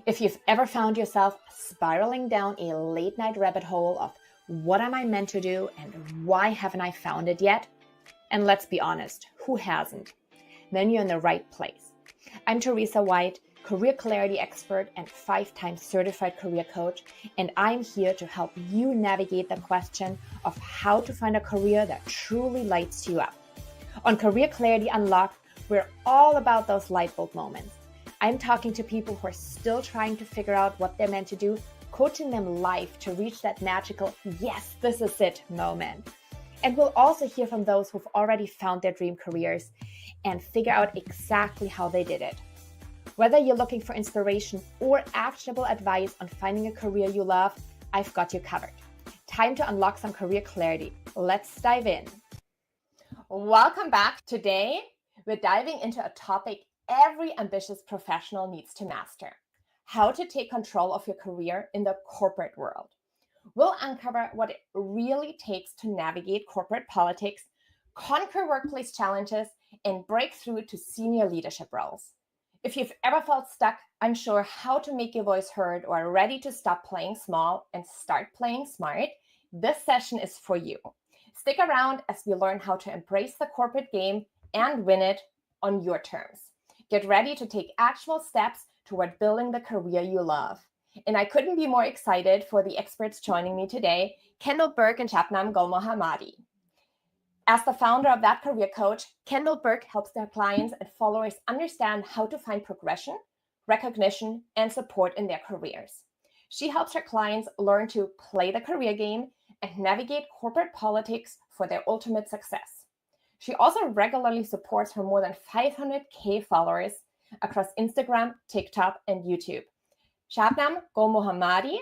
If you've ever found yourself spiraling down a late night rabbit hole of what am I meant to do and why haven't I found it yet? And let's be honest, who hasn't? Then you're in the right place. I'm 𝗃𝗃𝗲𝗿, career clarity expert and 5-time certified career coach, and I'm here to help you navigate the question of how to find a career that truly lights you up. On Career Clarity Unlocked, we're all about those light bulb moments. I'm talking to people who are still trying to figure out what they're meant to do, coaching them live to reach that magical, yes, this is it moment. And we'll also hear from those who've already found their dream careers and figure out exactly how they did it. Whether you're looking for inspiration or actionable advice on finding a career you love, I've got you covered. Time to unlock some career clarity. Let's dive in. Welcome back. Today, we're diving into a topic every ambitious professional needs to master: how to take control of your career in the corporate world. We'll uncover what it really takes to navigate corporate politics, conquer workplace challenges, and break through to senior leadership roles. If you've ever felt stuck, unsure how to make your voice heard, or are ready to stop playing small and start playing smart, this session is for you. Stick around as we learn how to embrace the corporate game and win it on your terms. Get ready to take actual steps toward building the career you love. And I couldn't be more excited for the experts joining me today, Kendall and 𝗃𝗃𝗲𝗿. As the founder of That Career Coach, Kendall helps their clients and followers understand how to find progression, recognition, and support in their careers. She helps her clients learn to play the career game and navigate corporate politics for their ultimate success. She also regularly supports her more than 500,000 followers across Instagram, TikTok, and YouTube. 𝗃𝗃𝗲𝗿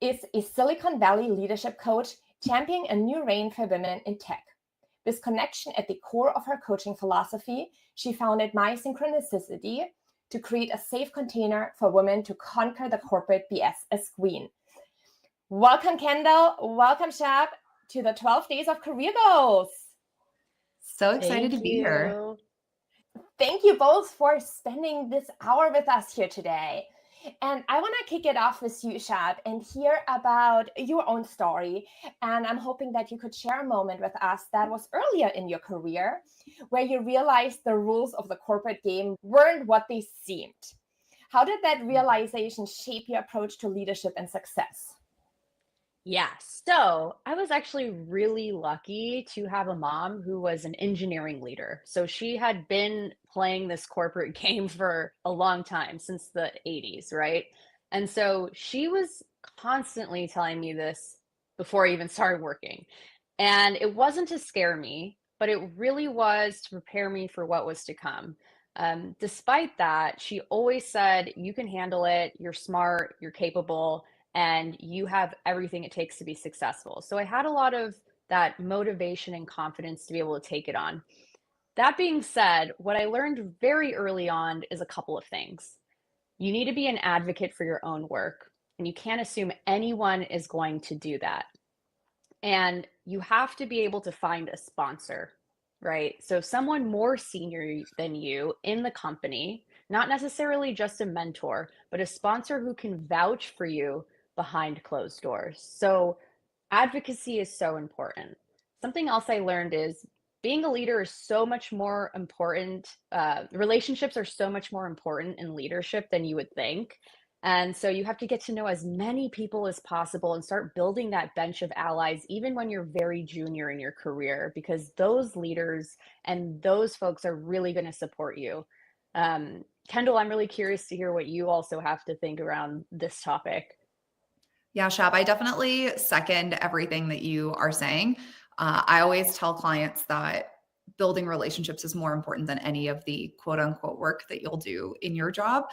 is a Silicon Valley leadership coach championing a new reign for women in tech. With connection at the core of her coaching philosophy, she founded 𝗏𝗏𝐼𝗃𝗏𝐼 to create a safe container for women to conquer the corporate BS as queen. Welcome, Kendall. Welcome, Shab, to the 12 Days of Career Goals. So excited to be here. Thank you both for spending this hour with us here today. And I want to kick it off with you, Shab, and hear about your own story. And I'm hoping that you could share a moment with us that was earlier in your career, where you realized the rules of the corporate game weren't what they seemed. How did that realization shape your approach to leadership and success? Yeah, so I was actually really lucky to have a mom who was an engineering leader. So she had been playing this corporate game for a long time, since the 80s, right? And so she was constantly telling me this before I even started working. And it wasn't to scare me, but it really was to prepare me for what was to come. Despite that, she always said, you can handle it, you're smart, you're capable, and you have everything it takes to be successful. So I had a lot of that motivation and confidence to be able to take it on. That being said, what I learned very early on is a couple of things. You need to be an advocate for your own work, and you can't assume anyone is going to do that. And you have to be able to find a sponsor, right? So someone more senior than you in the company, not necessarily just a mentor, but a sponsor who can vouch for you behind closed doors. So advocacy is so important. Something else I learned is being a leader is so much more important. Relationships are so much more important in leadership than you would think. And so you have to get to know as many people as possible and start building that bench of allies, even when you're very junior in your career, because those leaders and those folks are really going to support you. Kendall, I'm really curious to hear what you also have to think around this topic. Yeah, Shab, I definitely second everything that you are saying. I always tell clients that building relationships is more important than any of the quote unquote work that you'll do in your job.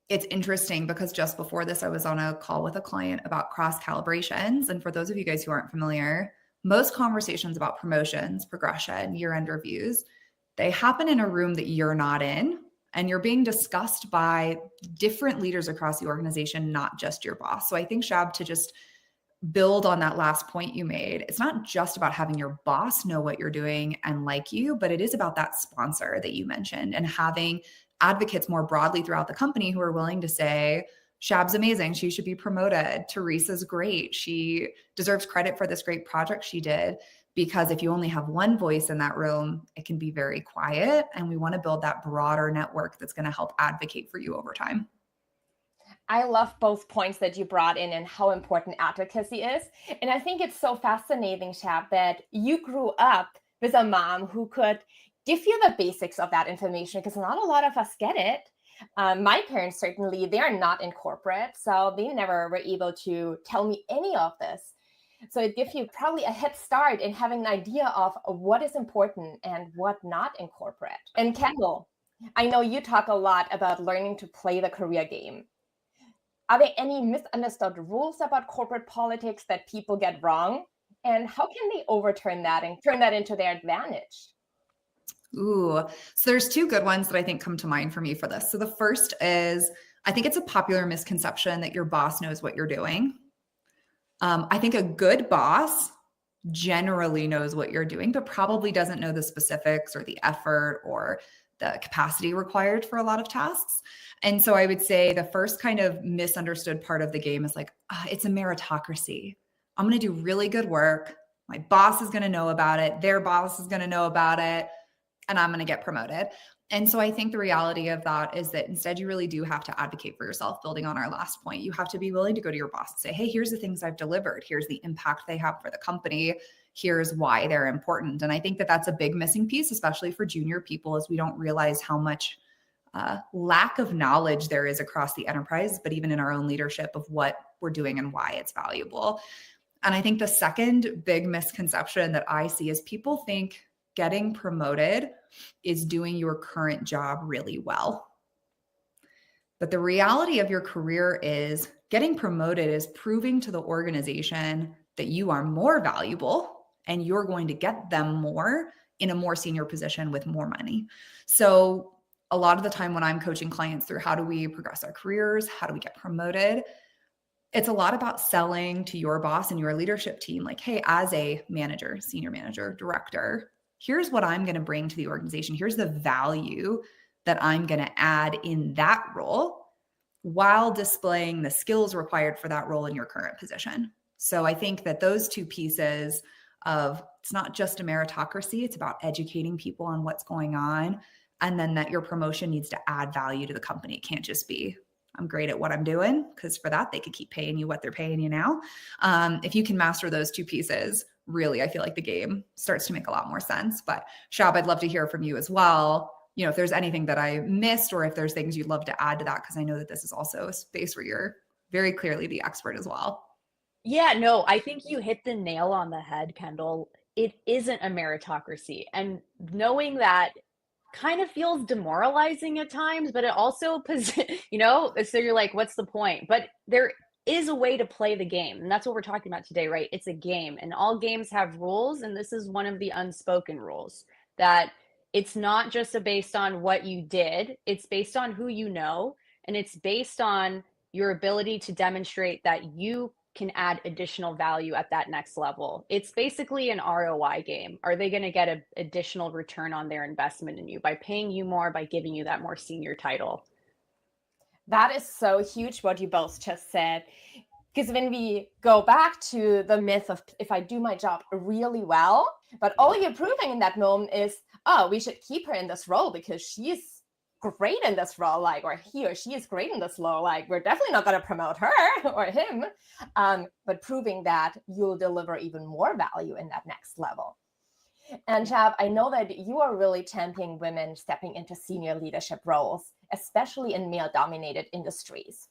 It's interesting because just before this, I was on a call with a client about cross calibrations. And for those of you guys who aren't familiar, most conversations about promotions, progression, year-end reviews, they happen in a room that you're not in. And you're being discussed by different leaders across the organization, not just your boss. So I think, Shab, to just build on that last point you made, it's not just about having your boss know what you're doing and like you, but it is about that sponsor that you mentioned and having advocates more broadly throughout the company who are willing to say, Shab's amazing. She should be promoted. 𝗃𝗃𝗲𝗏's great. She deserves credit for this great project she did. Because if you only have one voice in that room, it can be very quiet. And we want to build that broader network that's going to help advocate for you over time. I love both points that you brought in and how important advocacy is. And I think it's so fascinating, Shab, that you grew up with a mom who could give you the basics of that information, because not a lot of us get it. My parents, certainly, they are not in corporate, so they never were able to tell me any of this. So it gives you probably a head start in having an idea of what is important and what not in corporate. And Kendall, I know you talk a lot about learning to play the career game. Are there any misunderstood rules about corporate politics that people get wrong? And how can they overturn that and turn that into their advantage? Ooh, so there's two good ones that I think come to mind for me for this. So the first is, I think it's a popular misconception that your boss knows what you're doing. I think a good boss generally knows what you're doing, but probably doesn't know the specifics or the effort or the capacity required for a lot of tasks. And so I would say the first kind of misunderstood part of the game is like, it's a meritocracy. I'm going to do really good work. My boss is going to know about it. Their boss is going to know about it. And I'm going to get promoted. And so I think the reality of that is that instead you really do have to advocate for yourself. Building on our last point, you have to be willing to go to your boss and say, hey, here's the things I've delivered. Here's the impact they have for the company. Here's why they're important. And I think that that's a big missing piece, especially for junior people, is we don't realize how much lack of knowledge there is across the enterprise, but even in our own leadership of what we're doing and why it's valuable. And I think the second big misconception that I see is people think getting promoted is doing your current job really well. But the reality of your career is getting promoted is proving to the organization that you are more valuable and you're going to get them more in a more senior position with more money. So a lot of the time when I'm coaching clients through how do we progress our careers, how do we get promoted, it's a lot about selling to your boss and your leadership team. Like, hey, as a manager, senior manager, director, here's what I'm going to bring to the organization. Here's the value that I'm going to add in that role while displaying the skills required for that role in your current position. So I think that those two pieces of, it's not just a meritocracy, it's about educating people on what's going on. And then that your promotion needs to add value to the company. It can't just be, I'm great at what I'm doing, because for that, they could keep paying you what they're paying you now. If you can master those two pieces, really, I feel like the game starts to make a lot more sense. But Shab, I'd love to hear from you as well. You know, if there's anything that I missed or if there's things you'd love to add to that, because I know that this is also a space where you're very clearly the expert as well. Yeah, no, I think you hit the nail on the head, Kendall. It isn't a meritocracy. And knowing that kind of feels demoralizing at times, but it also, you know, so you're like, what's the point? But there is a way to play the game. And that's what we're talking about today, right? It's a game, and all games have rules. And this is one of the unspoken rules, that it's not just based on what you did, it's based on who you know, and it's based on your ability to demonstrate that you can add additional value at that next level. It's basically an ROI game. Are they going to get an additional return on their investment in you by paying you more, by giving you that more senior title? That is so huge what you both just said. Because when we go back to the myth of if I do my job really well, but all you're proving in that moment is, oh, we should keep her in this role because she's great in this role, like, or he or she is great in this role, like, we're definitely not going to promote her or him, but proving that you'll deliver even more value in that next level. And Shab, I know that you are really championing women stepping into senior leadership roles, especially in male-dominated industries.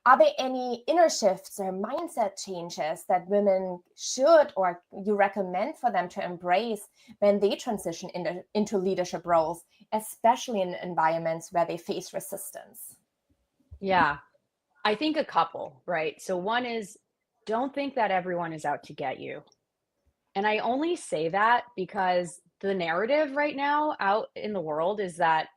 Are there any inner shifts or mindset changes that women should or you recommend for them to embrace when they transition into leadership roles, especially in environments where they face resistance? Yeah, I think a couple, right? So one is, don't think that everyone is out to get you. And I only say that because the narrative right now out in the world is that,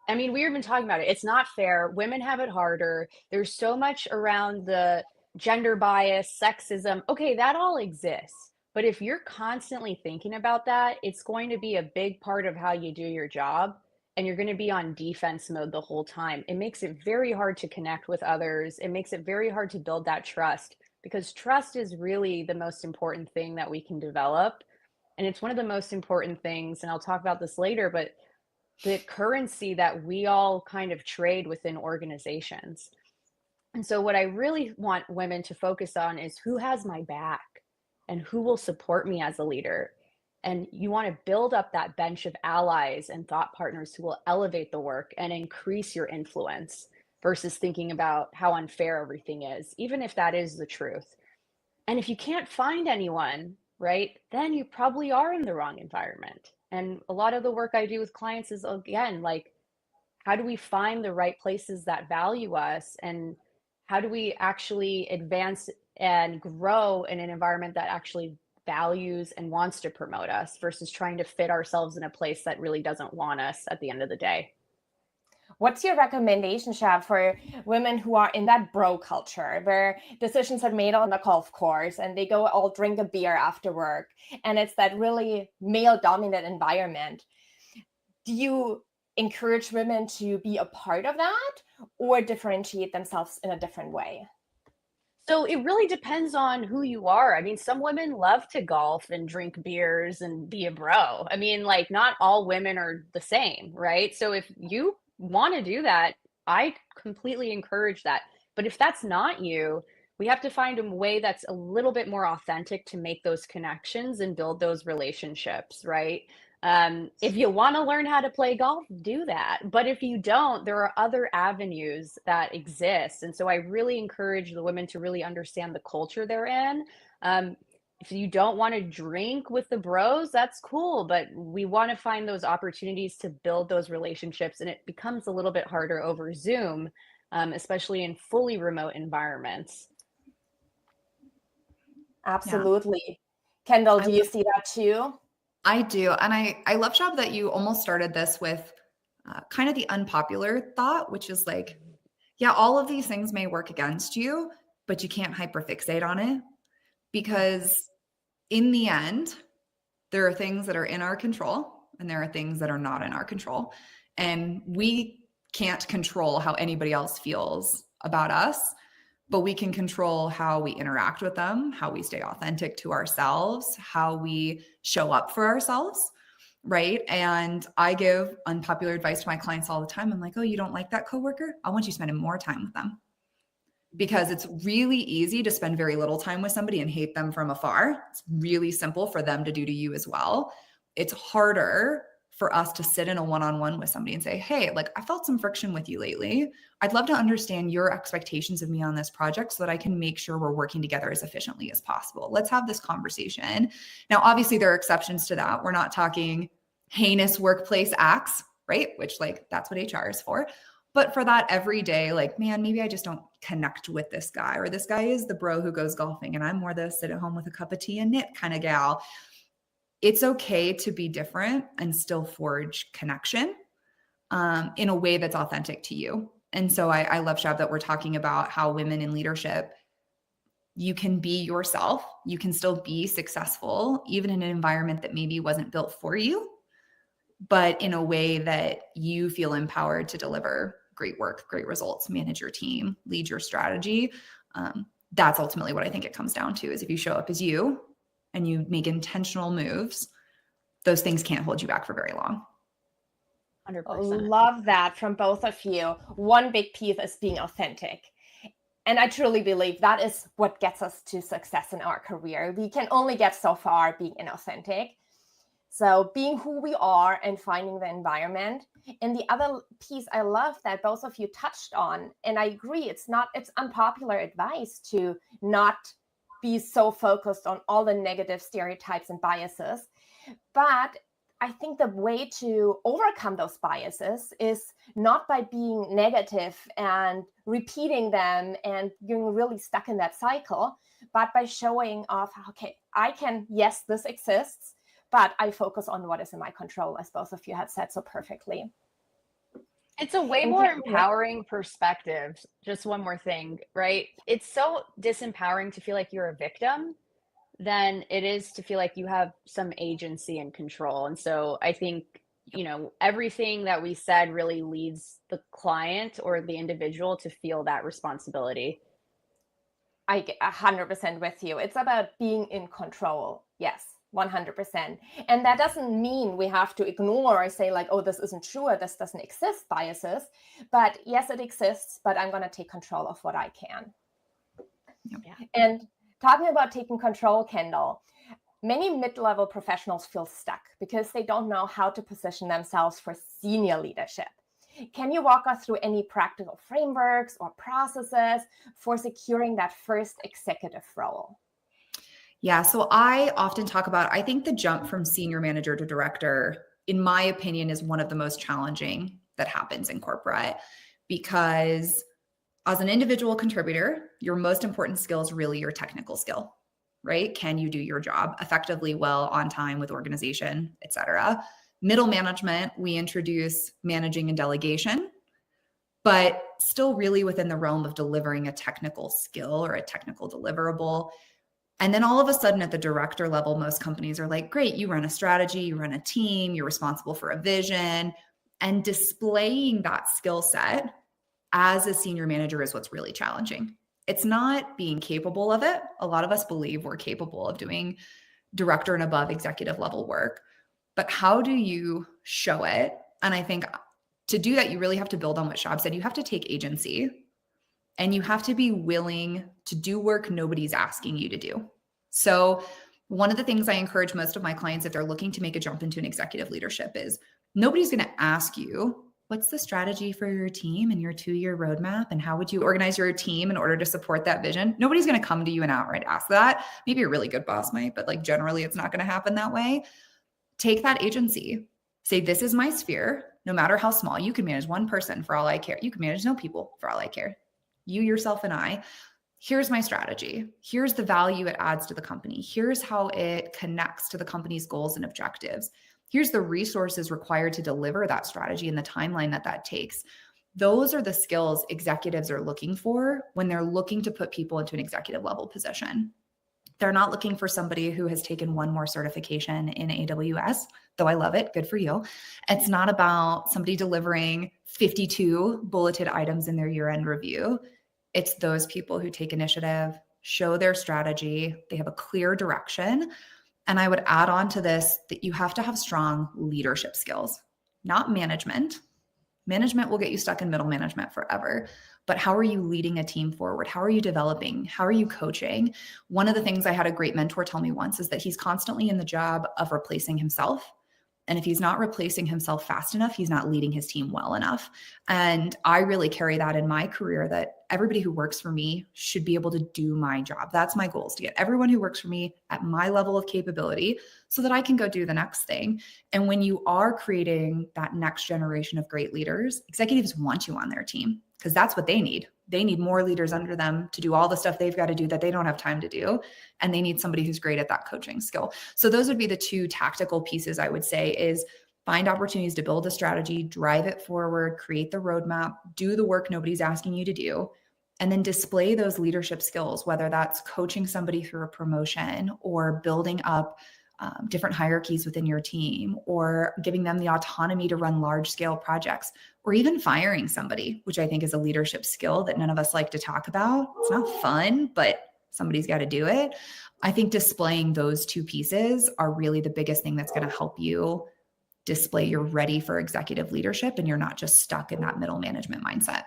I mean, we've been talking about it. It's not fair. Women have it harder. There's so much around the gender bias, sexism. Okay, that all exists. But if you're constantly thinking about that, it's going to be a big part of how you do your job. and you're going to be on defense mode the whole time, it makes it very hard to connect with others. It makes it very hard to build that trust, because trust is really the most important thing that we can develop. And it's one of the most important things, and I'll talk about this later, but the currency that we all kind of trade within organizations. And so, what I really want women to focus on is who has my back and who will support me as a leader. And you want to build up that bench of allies and thought partners who will elevate the work and increase your influence versus thinking about how unfair everything is, even if that is the truth. And if you can't find anyone, right, then you probably are in the wrong environment. And a lot of the work I do with clients is, again, like, how do we find the right places that value us? And how do we actually advance and grow in an environment that actually values and wants to promote us versus trying to fit ourselves in a place that really doesn't want us at the end of the day? What's your recommendation, Shab, for women who are in that bro culture where decisions are made on the golf course and they go all drink a beer after work, and it's that really male-dominant environment? Do you encourage women to be a part of that or differentiate themselves in a different way? So it really depends on who you are. I mean, some women love to golf and drink beers and be a bro. I mean, like, not all women are the same, right? So if you want to do that, I completely encourage that. But if that's not you, we have to find a way that's a little bit more authentic to make those connections and build those relationships, right? If you want to learn how to play golf, do that. But if you don't, there are other avenues that exist. And so I really encourage the women to really understand the culture they're in. Um, if you don't want to drink with the bros, that's cool. But we want to find those opportunities to build those relationships. And it becomes a little bit harder over Zoom, especially in fully remote environments. Absolutely. Kendall, do you see that too? I do. And I love, Shab, that you almost started this with kind of the unpopular thought, which is like, yeah, all of these things may work against you, but you can't hyperfixate on it, because in the end, there are things that are in our control and there are things that are not in our control. And we can't control how anybody else feels about us, but we can control how we interact with them, how we stay authentic to ourselves, how we show up for ourselves, right? And I give unpopular advice to my clients all the time. I'm like, oh, you don't like that coworker? I want you spending more time with them. Because it's really easy to spend very little time with somebody and hate them from afar. It's really simple for them to do to you as well. It's harder for us to sit in a one-on-one with somebody and say, hey, like, I felt some friction with you lately. I'd love to understand your expectations of me on this project so that I can make sure we're working together as efficiently as possible. Let's have this conversation. Now, obviously, there are exceptions to that. We're not talking heinous workplace acts, right? Which, like, that's what HR is for. But for that every day, like, man, maybe I just don't connect with this guy, or this guy is the bro who goes golfing and I'm more the sit at home with a cup of tea and knit kind of gal. It's okay to be different and still forge connection in a way that's authentic to you. And so I love, Shab, that we're talking about how women in leadership, you can be yourself, you can still be successful, even in an environment that maybe wasn't built for you, but in a way that you feel empowered to deliver great work, great results, manage your team, lead your strategy. That's ultimately what I think it comes down to, is if you show up as you and you make intentional moves, those things can't hold you back for very long. 100%. Love that from both of you. One big piece is being authentic. And I truly believe that is what gets us to success in our career. We can only get so far being inauthentic. So being who we are and finding the environment. And the other piece I love that both of you touched on, and I agree, it's unpopular advice to not be so focused on all the negative stereotypes and biases. But I think the way to overcome those biases is not by being negative and repeating them and getting really stuck in that cycle, but by showing off, okay, yes, this exists, but I focus on what is in my control, as both of you had said so perfectly. It's a way more empowering perspective. Just one more thing, right? It's so disempowering to feel like you're a victim than it is to feel like you have some agency and control. And so I think you know, everything that we said really leads the client or the individual to feel that responsibility. I get 100% with you. It's about being in control. Yes, 100%. And that doesn't mean we have to ignore or say like, oh, this isn't true or this doesn't exist biases. But yes, it exists, but I'm going to take control of what I can. Yeah. And talking about taking control, Kendall, many mid-level professionals feel stuck because they don't know how to position themselves for senior leadership. Can you walk us through any practical frameworks or processes for securing that first executive role? Yeah, so I often talk about, I think the jump from senior manager to director, in my opinion, is one of the most challenging that happens in corporate, because as an individual contributor, your most important skill is really your technical skill, right? Can you do your job effectively, well, on time, with organization, et cetera? Middle management, we introduce managing and delegation, but still really within the realm of delivering a technical skill or a technical deliverable. And then all of a sudden at the director level, most companies are like, great, you run a strategy, you run a team, you're responsible for a vision, and displaying that skill set as a senior manager is what's really challenging. It's not being capable of it. A lot of us believe we're capable of doing director and above executive level work, but how do you show it? And I think to do that, you really have to build on what Shab said. You have to take agency and you have to be willing to do work nobody's asking you to do. So one of the things I encourage most of my clients, if they're looking to make a jump into an executive leadership, is nobody's going to ask you, what's the strategy for your team and your 2-year roadmap? And how would you organize your team in order to support that vision? Nobody's going to come to you and outright ask that. Maybe a really good boss might, but like generally it's not going to happen that way. Take that agency. Say, this is my sphere. No matter how small, you can manage one person for all I care. You can manage no people for all I care. You, yourself, and I. Here's my strategy. Here's the value it adds to the company. Here's how it connects to the company's goals and objectives. Here's the resources required to deliver that strategy and the timeline that takes. Those are the skills executives are looking for when they're looking to put people into an executive level position. They're not looking for somebody who has taken one more certification in AWS, though I love it. Good for you. It's not about somebody delivering 52 bulleted items in their year-end review. It's those people who take initiative, show their strategy, they have a clear direction. And I would add on to this that you have to have strong leadership skills, not management. Management will get you stuck in middle management forever. But how are you leading a team forward? How are you developing? How are you coaching? One of the things I had a great mentor tell me once is that he's constantly in the job of replacing himself. And if he's not replacing himself fast enough, he's not leading his team well enough. And I really carry that in my career, that everybody who works for me should be able to do my job. That's my goal, is to get everyone who works for me at my level of capability so that I can go do the next thing. And when you are creating that next generation of great leaders, executives want you on their team because that's what they need. They need more leaders under them to do all the stuff they've got to do that they don't have time to do. And they need somebody who's great at that coaching skill. So those would be the two tactical pieces I would say, is find opportunities to build a strategy, drive it forward, create the roadmap, do the work nobody's asking you to do, and then display those leadership skills, whether that's coaching somebody through a promotion or building up different hierarchies within your team, or giving them the autonomy to run large scale projects, or even firing somebody, which I think is a leadership skill that none of us like to talk about. It's not fun, but somebody's got to do it. I think displaying those two pieces are really the biggest thing that's going to help you display you're ready for executive leadership and you're not just stuck in that middle management mindset.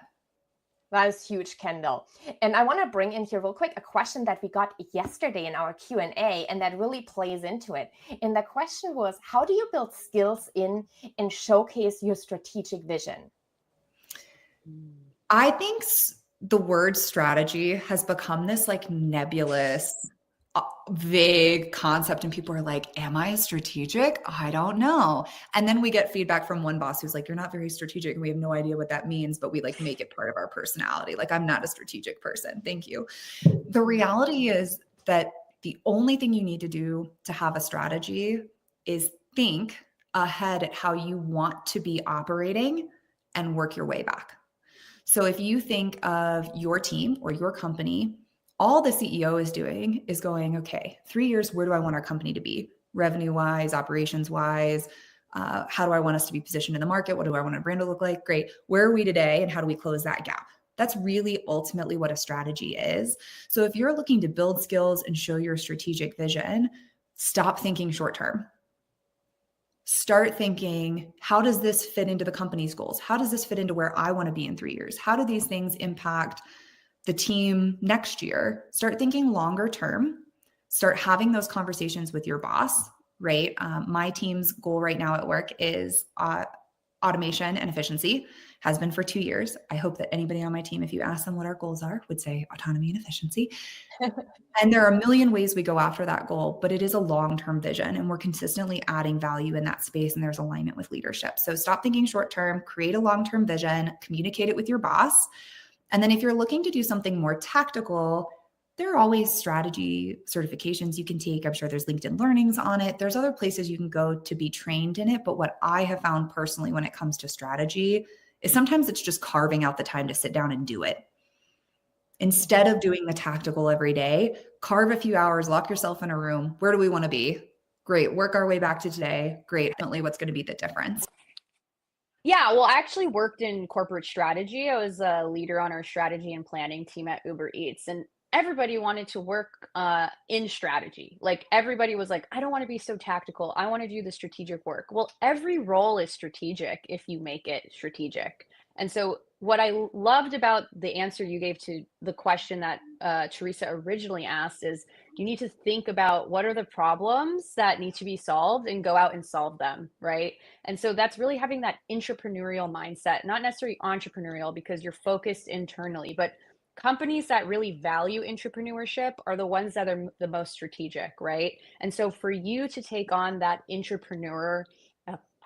That is huge, Kendall. And I want to bring in here real quick a question that we got yesterday in our Q&A, and that really plays into it. And the question was, how do you build skills in and showcase your strategic vision? I think the word strategy has become this like nebulous, vague concept, and people are like, am I strategic? I don't know. And then we get feedback from one boss who's like, you're not very strategic and we have no idea what that means, but we like make it part of our personality. Like, I'm not a strategic person. Thank you. The reality is that the only thing you need to do to have a strategy is think ahead at how you want to be operating and work your way back. So if you think of your team or your company, all the CEO is doing is going, okay, 3 years, where do I want our company to be? Revenue-wise, operations-wise, How do I want us to be positioned in the market? What do I want our brand to look like? Great. Where are we today? And how do we close that gap? That's really ultimately what a strategy is. So if you're looking to build skills and show your strategic vision, stop thinking short term. Start thinking, how does this fit into the company's goals? How does this fit into where I want to be in 3 years? How do these things impact the team next year? Start thinking longer term. Start having those conversations with your boss, right? My team's goal right now at work is automation and efficiency, has been for 2 years. I hope that anybody on my team, if you ask them what our goals are, would say autonomy and efficiency. And there are a million ways we go after that goal, but it is a long-term vision, and we're consistently adding value in that space, and there's alignment with leadership. So stop thinking short-term, create a long-term vision, communicate it with your boss. And then if you're looking to do something more tactical, there are always strategy certifications you can take. I'm sure there's LinkedIn learnings on it. There's other places you can go to be trained in it. But what I have found personally when it comes to strategy is sometimes it's just carving out the time to sit down and do it. Instead of doing the tactical every day, carve a few hours, lock yourself in a room. Where do we want to be? Great. Work our way back to today. Great. Definitely what's going to be the difference. Yeah, well, I actually worked in corporate strategy. I was a leader on our strategy and planning team at Uber Eats, and everybody wanted to work in strategy. Like everybody was like, I don't want to be so tactical. I want to do the strategic work. Well, every role is strategic if you make it strategic. And so what I loved about the answer you gave to the question that Teresa originally asked is you need to think about what are the problems that need to be solved and go out and solve them, right? And so that's really having that entrepreneurial mindset, not necessarily entrepreneurial because you're focused internally, but companies that really value entrepreneurship are the ones that are the most strategic, right? And so for you to take on that entrepreneur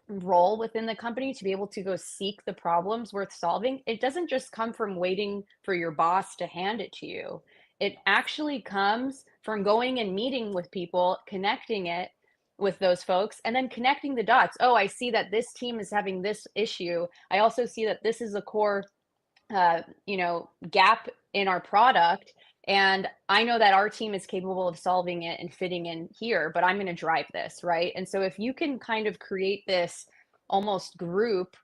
role within the company to be able to go seek the problems worth solving, it doesn't just come from waiting for your boss to hand it to you. It actually comes from going and meeting with people, connecting it with those folks, and then connecting the dots. Oh, I see that this team is having this issue. I also see that this is a core gap in our product. And I know that our team is capable of solving it and fitting in here, but I'm going to drive this, right? And so if you can kind of create this almost group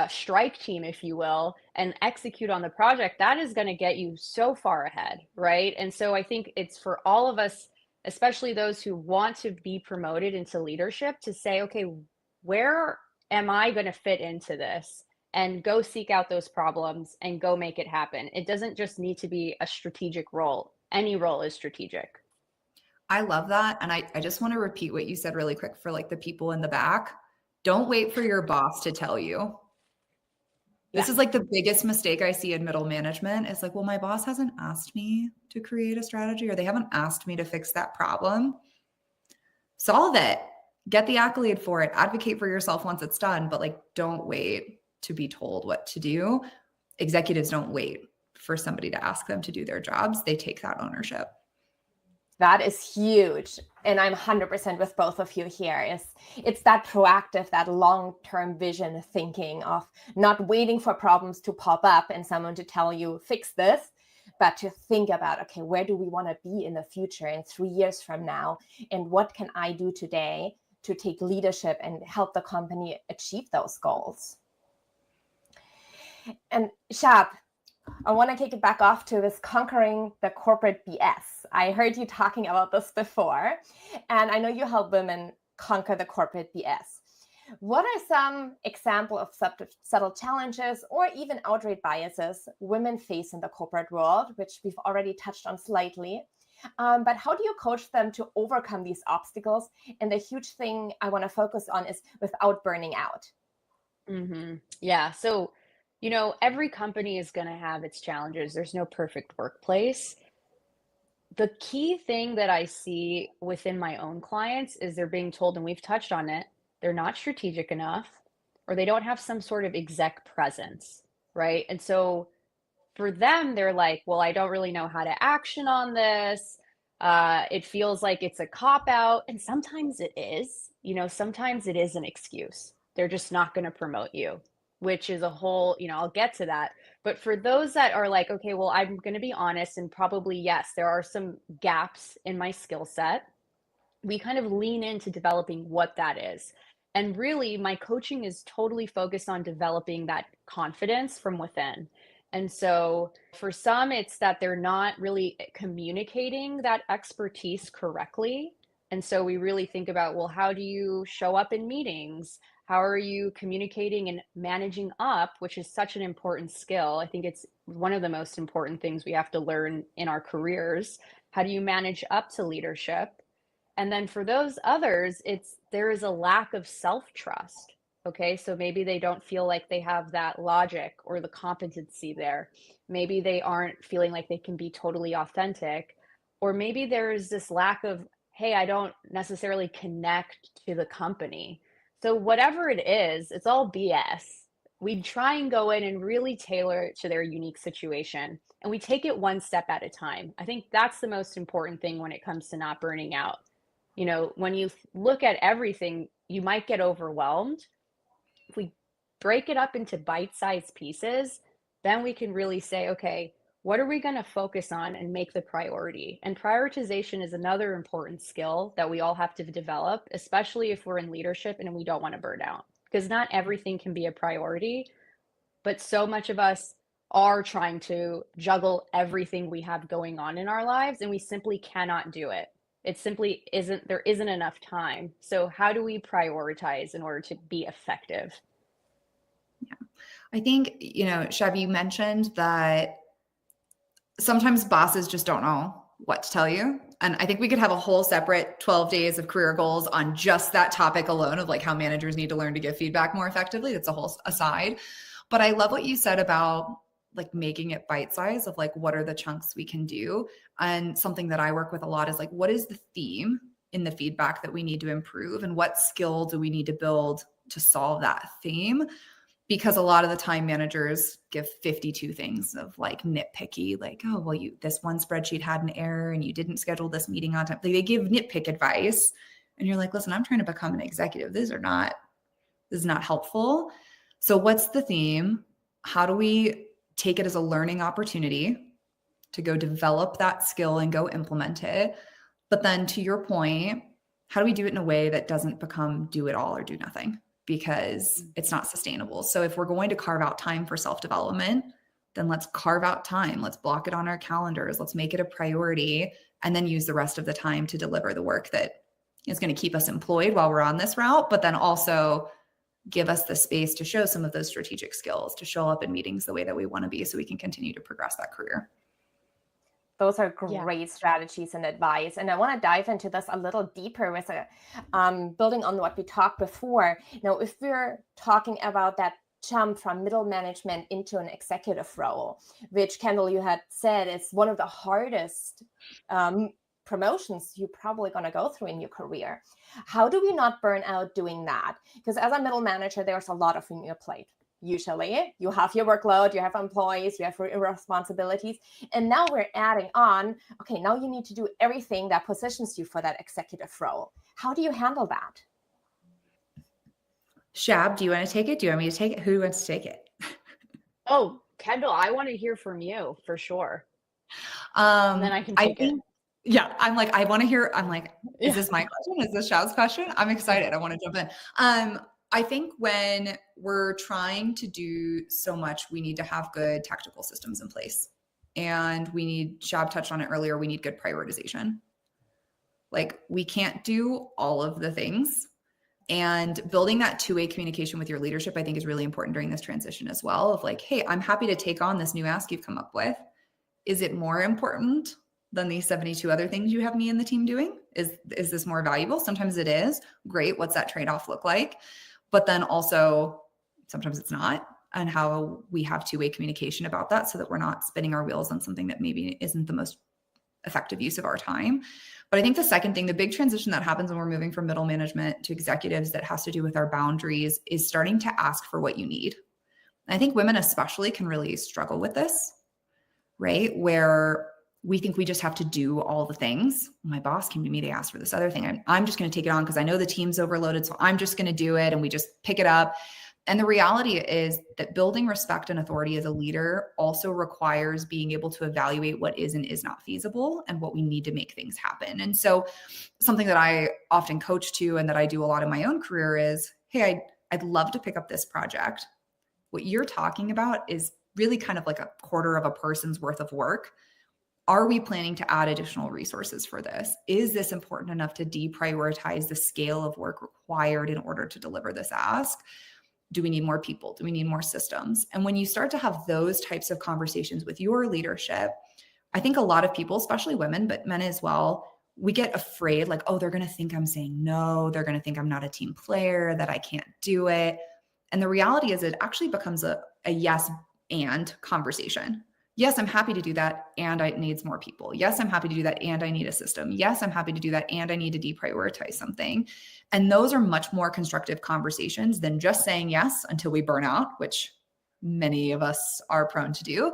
strike team, if you will, and execute on the project, that is going to get you so far ahead, right? And so I think it's for all of us, especially those who want to be promoted into leadership, to say, okay, where am I going to fit into this? And go seek out those problems and go make it happen. It doesn't just need to be a strategic role. Any role is strategic. I love that. And I just want to repeat what you said really quick for like the people in the back. Don't wait for your boss to tell you. This is like the biggest mistake I see in middle management. It's like, well, my boss hasn't asked me to create a strategy, or they haven't asked me to fix that problem. Solve it. Get the accolade for it. Advocate for yourself once it's done, but like, don't wait to be told what to do. Executives don't wait for somebody to ask them to do their jobs. They take that ownership. That is huge. And I'm 100% with both of you here. It's that proactive, that long-term vision thinking of not waiting for problems to pop up and someone to tell you, fix this, but to think about, okay, where do we want to be in the future in 3 years from now? And what can I do today to take leadership and help the company achieve those goals? And Shab, I want to kick it back off to this conquering the corporate BS. I heard you talking about this before, and I know you help women conquer the corporate BS. What are some examples of subtle challenges or even outright biases women face in the corporate world, which we've already touched on slightly? But how do you coach them to overcome these obstacles? And the huge thing I want to focus on is without burning out. Yeah. So, every company is going to have its challenges. There's no perfect workplace. The key thing that I see within my own clients is they're being told, and we've touched on it, they're not strategic enough, or they don't have some sort of exec presence, right? And so for them, they're like, well, I don't really know how to action on this. It feels like it's a cop-out. And sometimes it is, sometimes it is an excuse. They're just not going to promote you, which is a whole, I'll get to that. But for those that are like, okay, well, I'm going to be honest, and probably, yes, there are some gaps in my skill set. We kind of lean into developing what that is. And really, my coaching is totally focused on developing that confidence from within. And so for some, it's that they're not really communicating that expertise correctly. And so we really think about, well, how do you show up in meetings? How are you communicating and managing up, which is such an important skill? I think it's one of the most important things we have to learn in our careers. How do you manage up to leadership? And then for those others, there is a lack of self-trust. Okay, so maybe they don't feel like they have that logic or the competency there. Maybe they aren't feeling like they can be totally authentic. Or maybe there's this lack of, hey, I don't necessarily connect to the company. So whatever it is, it's all BS. We try and go in and really tailor it to their unique situation. And we take it one step at a time. I think that's the most important thing when it comes to not burning out. You know, when you look at everything, you might get overwhelmed. If we break it up into bite-sized pieces, then we can really say, okay, what are we going to focus on and make the priority? And prioritization is another important skill that we all have to develop, especially if we're in leadership and we don't want to burn out, because not everything can be a priority, but so much of us are trying to juggle everything we have going on in our lives, and we simply cannot do it. It simply isn't, there isn't enough time. So how do we prioritize in order to be effective? Yeah. I think, you know, Shab, you mentioned that sometimes bosses just don't know what to tell you. And I think we could have a whole separate 12 days of career goals on just that topic alone of like how managers need to learn to give feedback more effectively. That's a whole aside. But I love what you said about like making it bite-sized of like, what are the chunks we can do? And something that I work with a lot is like, what is the theme in the feedback that we need to improve? And what skill do we need to build to solve that theme? Because a lot of the time managers give 52 things of like nitpicky, like, oh, well, this one spreadsheet had an error and you didn't schedule this meeting on time. They give nitpick advice. And you're like, listen, I'm trying to become an executive. This is not helpful. So what's the theme? How do we take it as a learning opportunity to go develop that skill and go implement it? But then to your point, how do we do it in a way that doesn't become do it all or do nothing? Because it's not sustainable. So if we're going to carve out time for self-development, then let's carve out time. Let's block it on our calendars. Let's make it a priority and then use the rest of the time to deliver the work that is going to keep us employed while we're on this route, but then also give us the space to show some of those strategic skills, to show up in meetings the way that we want to be so we can continue to progress that career. Those are great strategies and advice. And I want to dive into this a little deeper with building on what we talked before. Now, if we're talking about that jump from middle management into an executive role, which Kendall, you had said is one of the hardest promotions you're probably going to go through in your career. How do we not burn out doing that? Because as a middle manager, there's a lot on your plate. Usually you have your workload, you have employees, you have responsibilities. And now we're adding on, okay, now you need to do everything that positions you for that executive role. How do you handle that? Shab, do you want to take it? Do you want me to take it? Who wants to take it? Oh, Kendall, I want to hear from you for sure. Then I can take it. Yeah, I'm like, I want to hear, I'm like, is this my question? Is this Shab's question? I'm excited. I want to jump in. I think when we're trying to do so much, we need to have good tactical systems in place. And Shab touched on it earlier, we need good prioritization. Like we can't do all of the things. And building that two-way communication with your leadership, I think is really important during this transition as well of like, hey, I'm happy to take on this new ask you've come up with. Is it more important than these 72 other things you have me and the team doing? Is this more valuable? Sometimes it is. Great. What's that trade-off look like? But then also sometimes it's not, and how we have two-way communication about that so that we're not spinning our wheels on something that maybe isn't the most effective use of our time. But I think the second thing, the big transition that happens when we're moving from middle management to executives that has to do with our boundaries is starting to ask for what you need. And I think women especially can really struggle with this, right? Where we think we just have to do all the things. My boss came to me, they asked for this other thing. I'm just going to take it on because I know the team's overloaded. So I'm just going to do it. And we just pick it up. And the reality is that building respect and authority as a leader also requires being able to evaluate what is and is not feasible and what we need to make things happen. And so something that I often coach to and that I do a lot in my own career is, hey, I'd love to pick up this project. What you're talking about is really kind of like a quarter of a person's worth of work. Are we planning to add additional resources for this? Is this important enough to deprioritize the scale of work required in order to deliver this ask? Do we need more people? Do we need more systems? And when you start to have those types of conversations with your leadership, I think a lot of people, especially women, but men as well, we get afraid, like, oh, they're going to think I'm saying no. They're going to think I'm not a team player, that I can't do it. And the reality is it actually becomes a yes and conversation. Yes, I'm happy to do that, and it needs more people. Yes, I'm happy to do that, and I need a system. Yes, I'm happy to do that, and I need to deprioritize something. And those are much more constructive conversations than just saying yes until we burn out, which many of us are prone to do,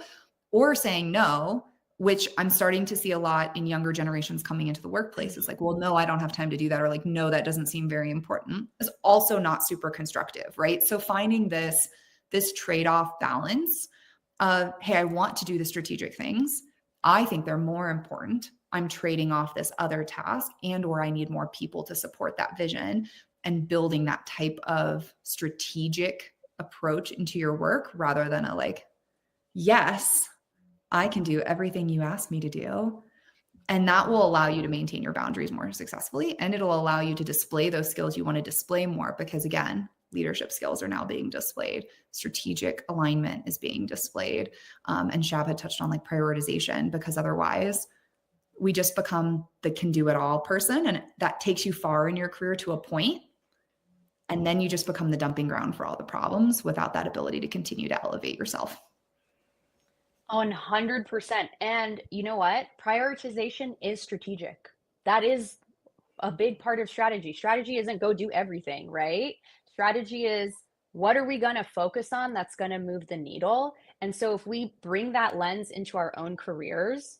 or saying no, which I'm starting to see a lot in younger generations coming into the workplace. It's like, well, no, I don't have time to do that. Or like, no, that doesn't seem very important. Is also not super constructive, right? So finding this trade-off balance of, hey, I want to do the strategic things. I think they're more important. I'm trading off this other task, and or I need more people to support that vision, and building that type of strategic approach into your work rather than a like, yes, I can do everything you ask me to do. And that will allow you to maintain your boundaries more successfully. And it'll allow you to display those skills you want to display more, because again, leadership skills are now being displayed. Strategic alignment is being displayed. And Shab had touched on like prioritization, because otherwise we just become the can do it all person. And that takes you far in your career to a point. And then you just become the dumping ground for all the problems without that ability to continue to elevate yourself. 100%. And you know what? Prioritization is strategic. That is a big part of strategy. Strategy isn't go do everything, right? Strategy is, what are we going to focus on that's going to move the needle? And so if we bring that lens into our own careers,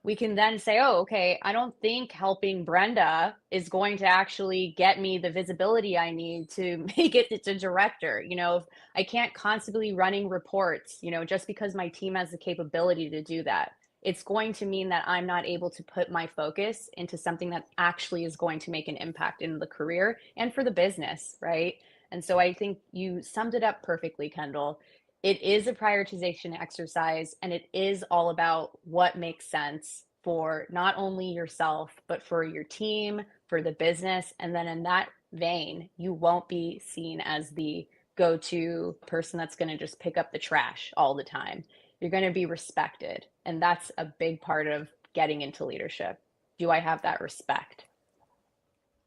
we can then say, oh, okay, I don't think helping Brenda is going to actually get me the visibility I need to make it to director. You know, if I can't constantly running reports, you know, just because my team has the capability to do that, it's going to mean that I'm not able to put my focus into something that actually is going to make an impact in the career and for the business, right? And so I think you summed it up perfectly, Kendall. It is a prioritization exercise, and it is all about what makes sense for not only yourself, but for your team, for the business. And then in that vein, you won't be seen as the go-to person that's going to just pick up the trash all the time. You're going to be respected. And that's a big part of getting into leadership. Do I have that respect?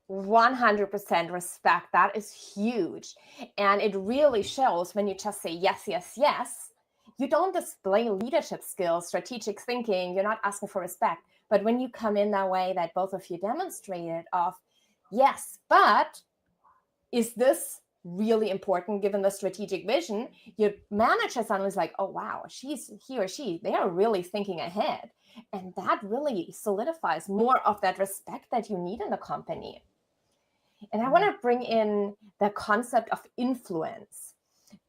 100% respect. That is huge. And it really shows when you just say yes, yes, yes. You don't display leadership skills, strategic thinking. You're not asking for respect. But when you come in that way that both of you demonstrated of, yes, but is this really important given the strategic vision? Your manager suddenly is like, oh, wow, he or she, they are really thinking ahead. And that really solidifies more of that respect that you need in the company. And I want to bring in the concept of influence.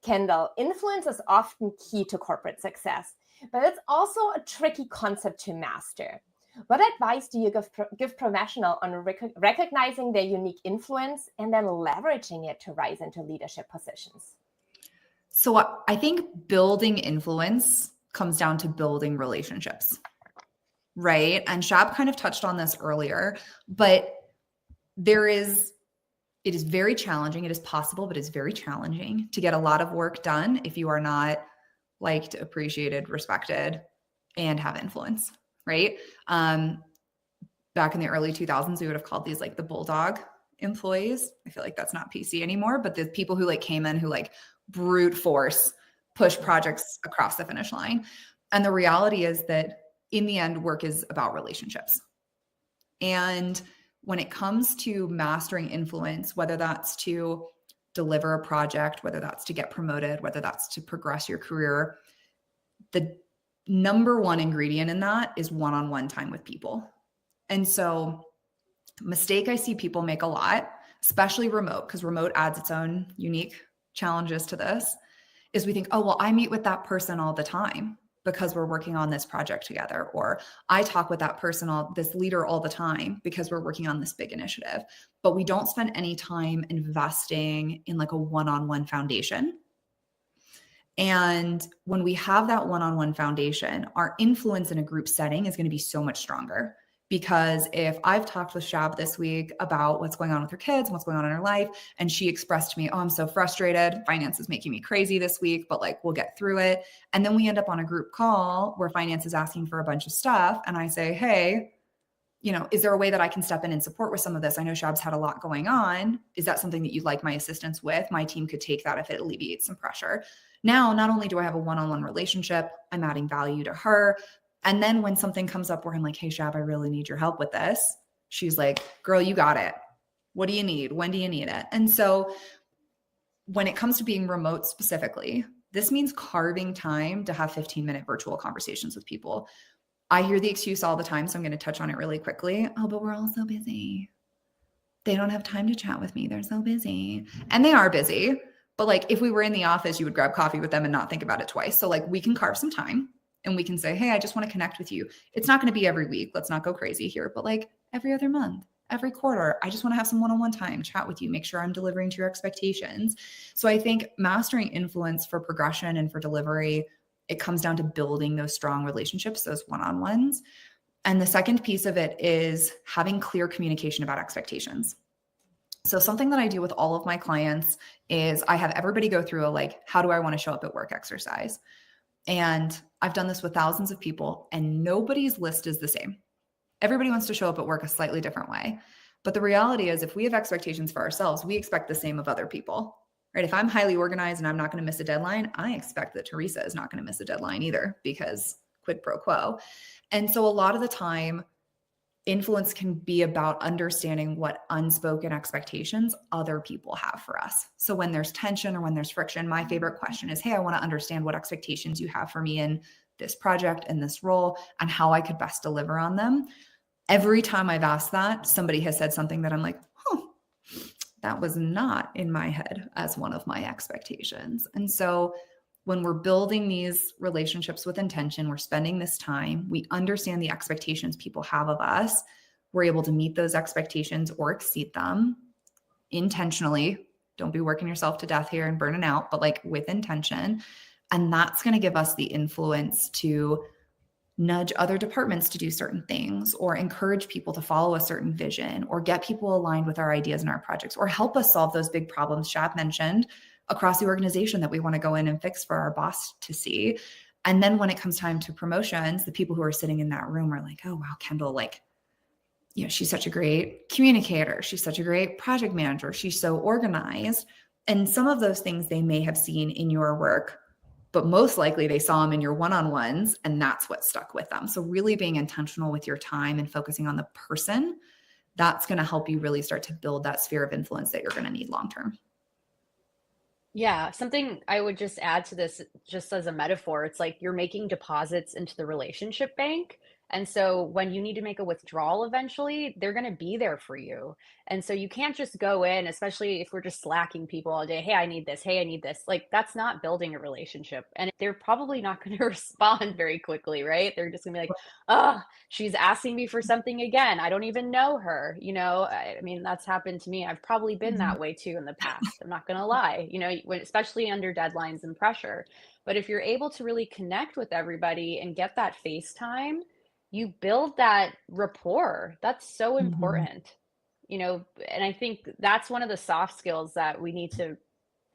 Kendall, influence is often key to corporate success, but it's also a tricky concept to master. What advice do you give professionals on recognizing their unique influence and then leveraging it to rise into leadership positions? So I think building influence comes down to building relationships, right? And Shab kind of touched on this earlier, but it is very challenging. It is possible, but it's very challenging to get a lot of work done if you are not liked, appreciated, respected, and have influence, right? Back in the early 2000s, we would have called these like the bulldog employees. I feel like that's not PC anymore, but the people who like came in who like brute force push projects across the finish line. And the reality is that in the end, work is about relationships. And when it comes to mastering influence, whether that's to deliver a project, whether that's to get promoted, whether that's to progress your career, the number one ingredient in that is one-on-one time with people. And so mistake I see people make a lot, especially remote, because remote adds its own unique challenges to this, is we think, oh, well, I meet with that person all the time. because we're working on this project together. Or I talk with that person, this leader all the time because we're working on this big initiative. But we don't spend any time investing in like a one-on-one foundation. And when we have that one-on-one foundation, our influence in a group setting is going to be so much stronger. Because if I've talked with Shab this week about what's going on with her kids, what's going on in her life, and she expressed to me, oh, I'm so frustrated. Finance is making me crazy this week, but like, we'll get through it. And then we end up on a group call where finance is asking for a bunch of stuff. And I say, hey, is there a way that I can step in and support with some of this? I know Shab's had a lot going on. Is that something that you'd like my assistance with? My team could take that if it alleviates some pressure. Now, not only do I have a one-on-one relationship, I'm adding value to her. And then when something comes up where I'm like, hey, Shab, I really need your help with this. She's like, girl, you got it. What do you need? When do you need it? And so when it comes to being remote specifically, this means carving time to have 15-minute virtual conversations with people. I hear the excuse all the time, so I'm going to touch on it really quickly. Oh, but we're all so busy. They don't have time to chat with me. They're so busy. And they are busy. But like, if we were in the office, you would grab coffee with them and not think about it twice. So like, we can carve some time. And we can say, hey, I just want to connect with you. It's not going to be every week. Let's not go crazy here. But like every other month, every quarter, I just want to have some one-on-one time, chat with you, make sure I'm delivering to your expectations. So I think mastering influence for progression and for delivery, it comes down to building those strong relationships, those one-on-ones. And the second piece of it is having clear communication about expectations. So something that I do with all of my clients is I have everybody go through a like, how do I want to show up at work exercise? And I've done this with thousands of people and nobody's list is the same. Everybody wants to show up at work a slightly different way. But the reality is if we have expectations for ourselves, we expect the same of other people, right? If I'm highly organized and I'm not going to miss a deadline, I expect that Teresa is not going to miss a deadline either because quid pro quo. And so a lot of the time, influence can be about understanding what unspoken expectations other people have for us. So when there's tension or when there's friction, my favorite question is, hey, I want to understand what expectations you have for me in this project and this role and how I could best deliver on them. Every time I've asked that, somebody has said something that I'm like, that was not in my head as one of my expectations. And so when we're building these relationships with intention, we're spending this time, we understand the expectations people have of us. We're able to meet those expectations or exceed them intentionally. Don't be working yourself to death here and burning out, but like with intention. And that's going to give us the influence to nudge other departments to do certain things or encourage people to follow a certain vision or get people aligned with our ideas and our projects or help us solve those big problems Shab mentioned across the organization that we want to go in and fix for our boss to see. And then when it comes time to promotions, the people who are sitting in that room are like, oh, wow, Kendall, like, she's such a great communicator. She's such a great project manager. She's so organized. And some of those things they may have seen in your work, but most likely they saw them in your one-on-ones and that's what stuck with them. So really being intentional with your time and focusing on the person, that's going to help you really start to build that sphere of influence that you're going to need long-term. Yeah, something I would just add to this, just as a metaphor, it's like you're making deposits into the relationship bank. And so when you need to make a withdrawal eventually, they're going to be there for you. And so you can't just go in, especially if we're just slacking people all day. Hey, I need this. Hey, I need this. Like that's not building a relationship. And they're probably not going to respond very quickly, right? They're just gonna be like, oh, she's asking me for something again. I don't even know her. I mean, that's happened to me. I've probably been that way too in the past. I'm not going to lie, especially under deadlines and pressure. But if you're able to really connect with everybody and get that face time, you build that rapport. That's so important, and I think that's one of the soft skills that we need to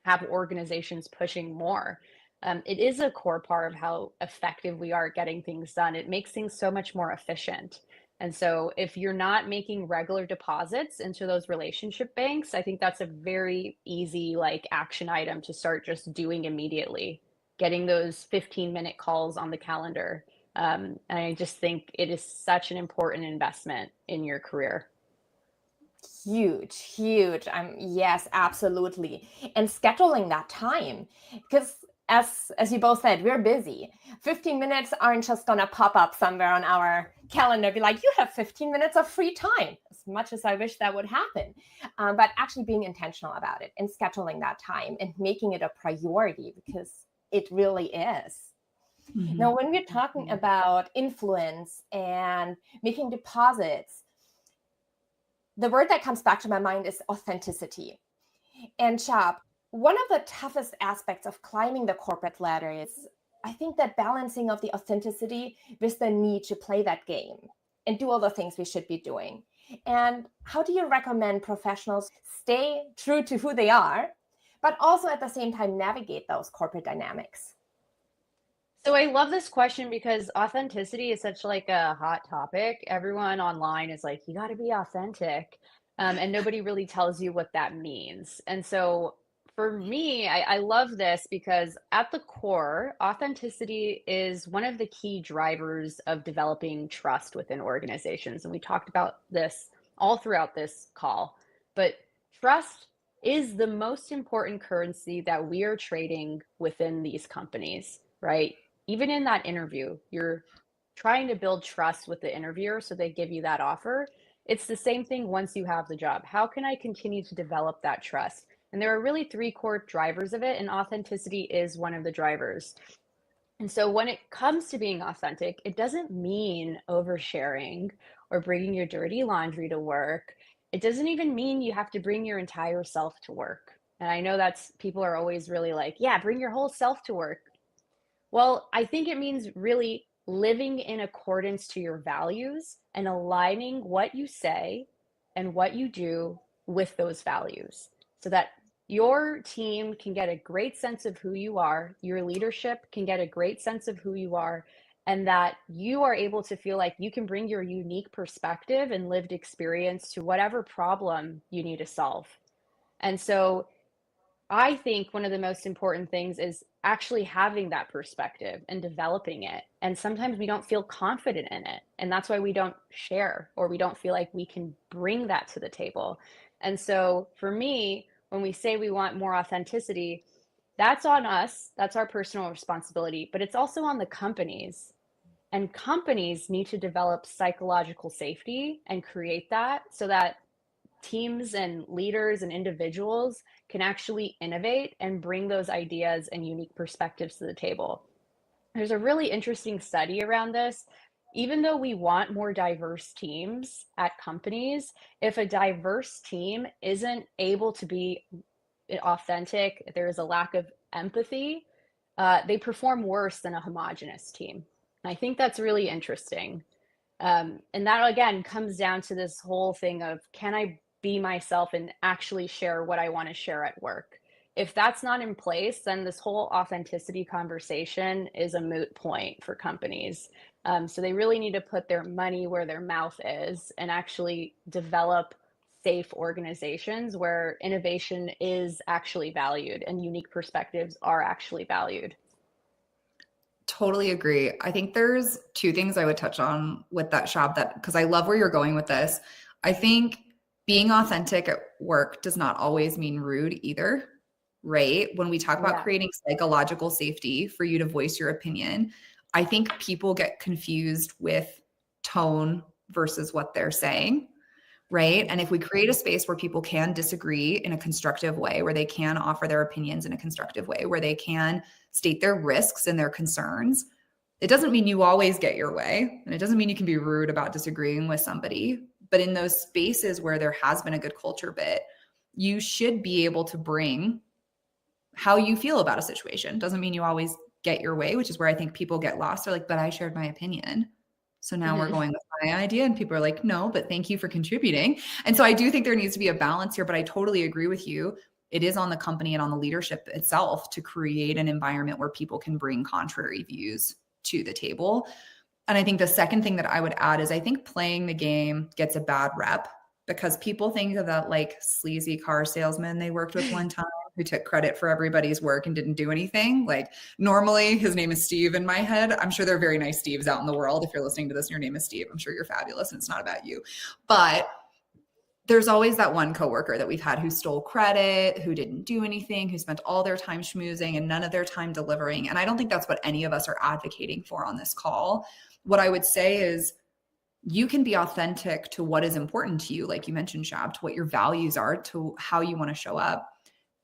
have organizations pushing more. It is a core part of how effective we are at getting things done. It makes things so much more efficient. And so if you're not making regular deposits into those relationship banks, I think that's a very easy action item to start just doing immediately, getting those 15-minute calls on the calendar. And I just think it is such an important investment in your career. Huge. Yes, absolutely. And scheduling that time, because as you both said, we're busy. 15 minutes aren't just going to pop up somewhere on our calendar, be like, you have 15 minutes of free time, as much as I wish that would happen. But actually being intentional about it and scheduling that time and making it a priority, because it really is. Now, when we're talking about influence and making deposits, the word that comes back to my mind is authenticity. And Shab, one of the toughest aspects of climbing the corporate ladder is, I think, that balancing of the authenticity with the need to play that game and do all the things we should be doing. And how do you recommend professionals stay true to who they are, but also at the same time navigate those corporate dynamics? So I love this question because authenticity is such like a hot topic. Everyone online is like, you got to be authentic. And nobody really tells you what that means. And so for me, I love this because at the core, authenticity is one of the key drivers of developing trust within organizations. And we talked about this all throughout this call, but trust is the most important currency that we are trading within these companies, right? Even in that interview, you're trying to build trust with the interviewer so they give you that offer. It's the same thing once you have the job. How can I continue to develop that trust? And there are really three core drivers of it, and authenticity is one of the drivers. And so when it comes to being authentic, it doesn't mean oversharing or bringing your dirty laundry to work. It doesn't even mean you have to bring your entire self to work. And I know that's people are always really like, yeah, bring your whole self to work. Well, I think it means really living in accordance to your values and aligning what you say and what you do with those values so that your team can get a great sense of who you are, your leadership can get a great sense of who you are, and that you are able to feel like you can bring your unique perspective and lived experience to whatever problem you need to solve. And so I think one of the most important things is actually having that perspective and developing it. And sometimes we don't feel confident in it. And that's why we don't share, or we don't feel like we can bring that to the table. And so for me, when we say we want more authenticity, that's on us. That's our personal responsibility, but it's also on the companies. And companies need to develop psychological safety and create that so that teams and leaders and individuals can actually innovate and bring those ideas and unique perspectives to the table. There's a really interesting study around this. Even though we want more diverse teams at companies, if a diverse team isn't able to be authentic, if there is a lack of empathy, they perform worse than a homogenous team. And I think that's really interesting. And that, again, comes down to this whole thing of, can I be myself and actually share what I want to share at work? If that's not in place, then this whole authenticity conversation is a moot point for companies. So they really need to put their money where their mouth is and actually develop safe organizations where innovation is actually valued and unique perspectives are actually valued. Totally agree. I think there's two things I would touch on with that, Shab, that because I love where you're going with this. I think being authentic at work does not always mean rude either, right? When we talk about creating psychological safety for you to voice your opinion, I think people get confused with tone versus what they're saying, right? And if we create a space where people can disagree in a constructive way, where they can offer their opinions in a constructive way, where they can state their risks and their concerns, it doesn't mean you always get your way. And it doesn't mean you can be rude about disagreeing with somebody. But in those spaces where there has been a good culture bit, you should be able to bring how you feel about a situation. Doesn't mean you always get your way, which is where I think people get lost. They're like, but I shared my opinion. So now we're going with my idea. And people are like, no, but thank you for contributing. And so I do think there needs to be a balance here, but I totally agree with you. It is on the company and on the leadership itself to create an environment where people can bring contrary views to the table. And I think the second thing that I would add is I think playing the game gets a bad rep because people think of that like sleazy car salesman they worked with one time who took credit for everybody's work and didn't do anything. Like normally his name is Steve in my head. I'm sure there are very nice Steves out in the world. If you're listening to this and your name is Steve, I'm sure you're fabulous and it's not about you. But there's always that one coworker that we've had who stole credit, who didn't do anything, who spent all their time schmoozing and none of their time delivering. And I don't think that's what any of us are advocating for on this call. What I would say is you can be authentic to what is important to you, like you mentioned, Shab, to what your values are, to how you want to show up,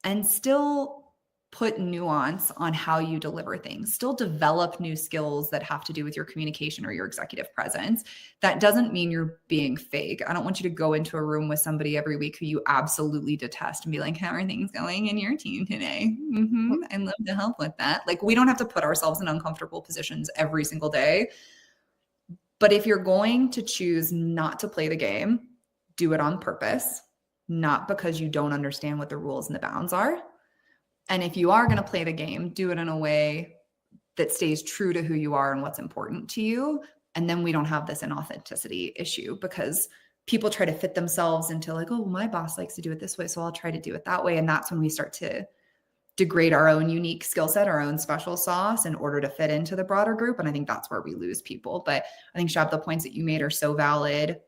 and still put nuance on how you deliver things, still develop new skills that have to do with your communication or your executive presence. That doesn't mean you're being fake. I don't want you to go into a room with somebody every week who you absolutely detest and be like, how are things going in your team today? I'd love to help with that. Like, we don't have to put ourselves in uncomfortable positions every single day. But if you're going to choose not to play the game, do it on purpose, not because you don't understand what the rules and the bounds are. And if you are going to play the game, do it in a way that stays true to who you are and what's important to you. And then we don't have this inauthenticity issue, because people try to fit themselves into like, oh, my boss likes to do it this way, so I'll try to do it that way. And that's when we start to degrade our own unique skill set, our own special sauce in order to fit into the broader group. And I think that's where we lose people. But I think, Shab, the points that you made are so valid.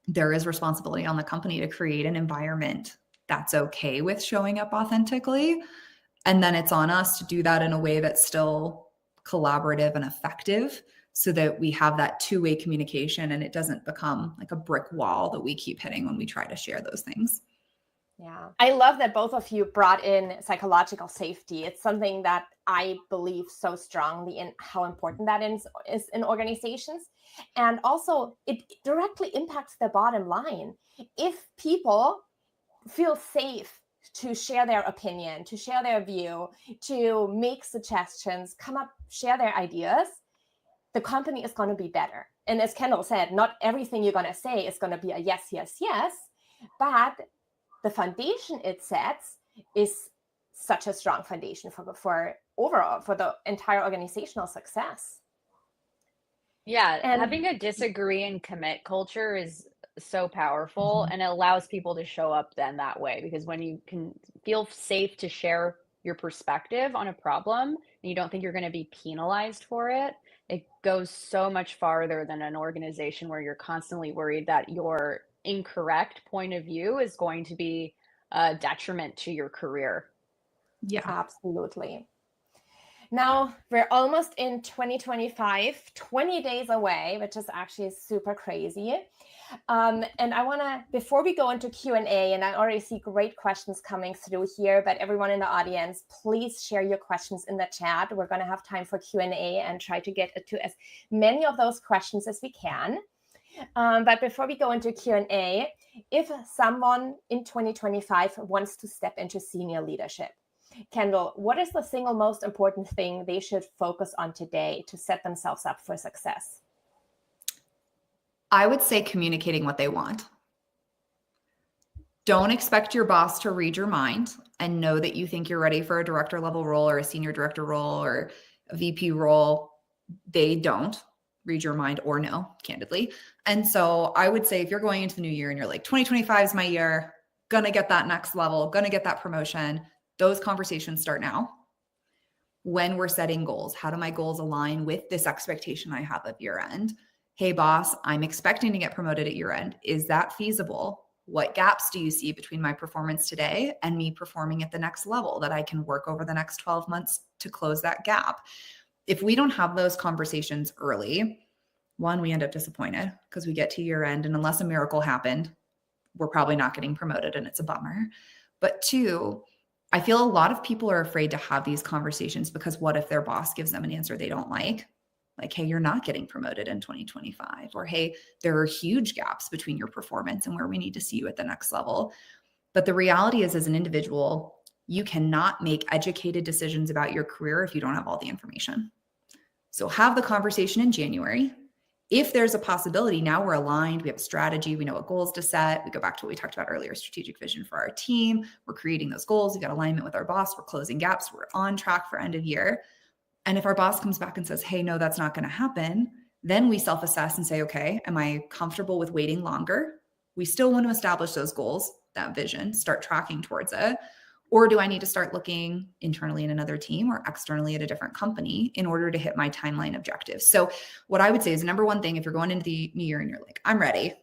There is responsibility on the company to create an environment that's okay with showing up authentically. And then it's on us to do that in a way that's still collaborative and effective, so that we have that two-way communication and it doesn't become like a brick wall that we keep hitting when we try to share those things. Yeah, I love that both of you brought in psychological safety. It's something that I believe so strongly in, how important that is in organizations. And also, it directly impacts the bottom line. If people feel safe to share their opinion, to share their view, to make suggestions, come up, share their ideas, the company is going to be better. And as Kendall said, not everything you're going to say is going to be a yes, yes, yes, but the foundation it sets is such a strong foundation for overall, for the entire organizational success. Yeah, And having a disagree and commit culture is so powerful, and it allows people to show up then that way, because when you can feel safe to share your perspective on a problem and you don't think you're going to be penalized for it, it goes so much farther than an organization where you're constantly worried that your incorrect point of view is going to be a detriment to your career. Yeah, absolutely. Now we're almost in 2025, 20 days away, which is actually super crazy. And I want to, before we go into Q&A, and I already see great questions coming through here, but everyone in the audience, please share your questions in the chat. We're going to have time for Q&A and try to get to as many of those questions as we can. But before we go into Q&A, if someone in 2025 wants to step into senior leadership, Kendall, what is the single most important thing they should focus on today to set themselves up for success? I would say communicating what they want. Don't expect your boss to read your mind and know that you think you're ready for a director level role or a senior director role or a VP role. They don't read your mind or know, candidly. And so I would say, if you're going into the new year and you're like, 2025 is my year, gonna get that next level, gonna get that promotion, those conversations start now. When we're setting goals, how do my goals align with this expectation I have of year end? Hey boss, I'm expecting to get promoted at year end. Is that feasible? What gaps do you see between my performance today and me performing at the next level that I can work over the next 12 months to close that gap? If we don't have those conversations early, one, we end up disappointed because we get to year end, and unless a miracle happened, we're probably not getting promoted, and it's a bummer. But two, I feel a lot of people are afraid to have these conversations because what if their boss gives them an answer they don't like? Like, hey, you're not getting promoted in 2025, or hey, there are huge gaps between your performance and where we need to see you at the next level. But the reality is, as an individual, you cannot make educated decisions about your career if you don't have all the information. So have the conversation in January. If there's a possibility, now we're aligned, we have a strategy, we know what goals to set. We go back to what we talked about earlier, strategic vision for our team. We're creating those goals. We've got alignment with our boss. We're closing gaps. We're on track for end of year. And if our boss comes back and says, hey, no, that's not going to happen, then we self-assess and say, okay, am I comfortable with waiting longer? We still want to establish those goals, that vision, start tracking towards it. Or do I need to start looking internally in another team or externally at a different company in order to hit my timeline objectives? So what I would say is, number one thing, if you're going into the new year and you're like, I'm ready,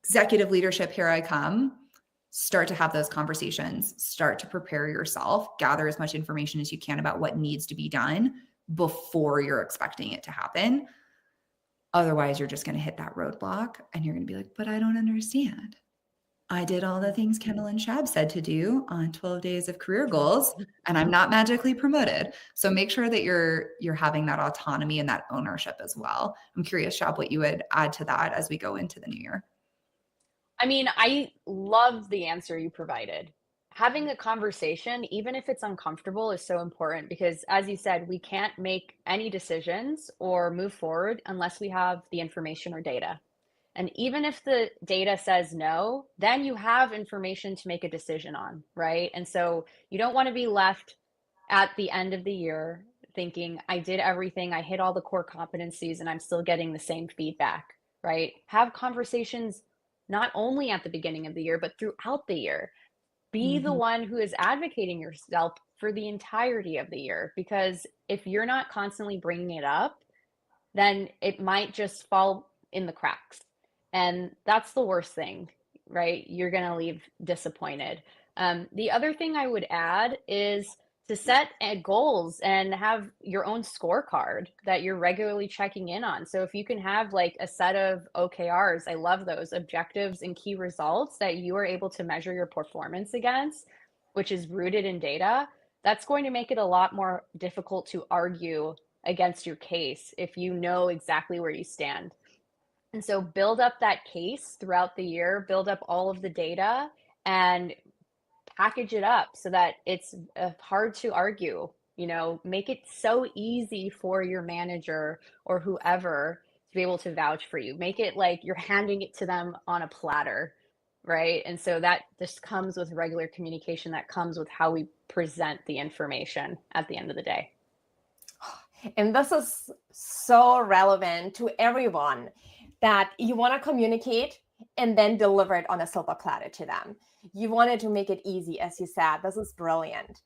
executive leadership, here I come, start to have those conversations, start to prepare yourself, gather as much information as you can about what needs to be done before you're expecting it to happen. Otherwise, you're just going to hit that roadblock and you're going to be like, but I don't understand. I did all the things Kendall and Shab said to do on 12 days of career goals, and I'm not magically promoted. So make sure that you're having that autonomy and that ownership as well. I'm curious, Shab, what you would add to that as we go into the new year. I mean, I love the answer you provided. Having a conversation, even if it's uncomfortable, is so important because, as you said, we can't make any decisions or move forward unless we have the information or data. And even if the data says no, then you have information to make a decision on, right? And so you don't want to be left at the end of the year thinking, I did everything, I hit all the core competencies, and I'm still getting the same feedback, right? Have conversations not only at the beginning of the year, but throughout the year. Be the one who is advocating yourself for the entirety of the year, because if you're not constantly bringing it up, then it might just fall in the cracks. And that's the worst thing, right? You're going to leave disappointed. The other thing I would add is to set goals and have your own scorecard that you're regularly checking in on. So if you can have like a set of OKRs, I love those, objectives and key results that you are able to measure your performance against, which is rooted in data, that's going to make it a lot more difficult to argue against your case if you know exactly where you stand. And so build up that case throughout the year, build up all of the data and package it up so that it's hard to argue, make it so easy for your manager or whoever to be able to vouch for you. Make it like you're handing it to them on a platter, right? And so that just comes with regular communication, that comes with how we present the information at the end of the day. And this is so relevant to everyone, that you want to communicate and then deliver it on a silver platter to them. You wanted to make it easy, as you said. This is brilliant.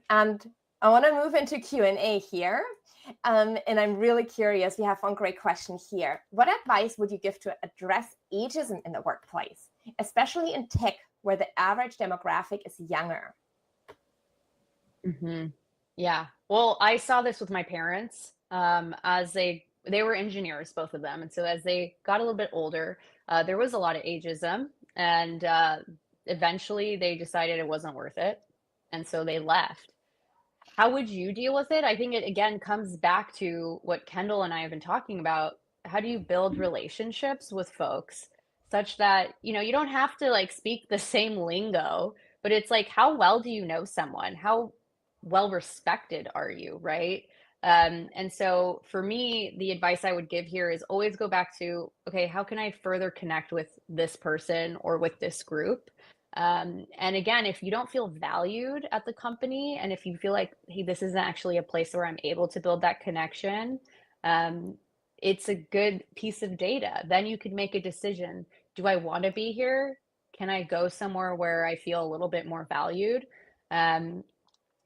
And I want to move into Q&A here. And I'm really curious. We have one great question here. What advice would you give to address ageism in the workplace, especially in tech, where the average demographic is younger? Yeah. Well, I saw this with my parents as they were engineers, both of them. And so as they got a little bit older, there was a lot of ageism, and eventually they decided it wasn't worth it. And so they left. How would you deal with it? I think it, again, comes back to what Kendall and I have been talking about. How do you build relationships with folks such that, you don't have to like speak the same lingo, but it's like, how well do you know someone? How well respected are you, right? And so for me, the advice I would give here is always go back to, okay, how can I further connect with this person or with this group? And again, if you don't feel valued at the company, and if you feel like, hey, this isn't actually a place where I'm able to build that connection, it's a good piece of data. Then you could make a decision. Do I want to be here? Can I go somewhere where I feel a little bit more valued?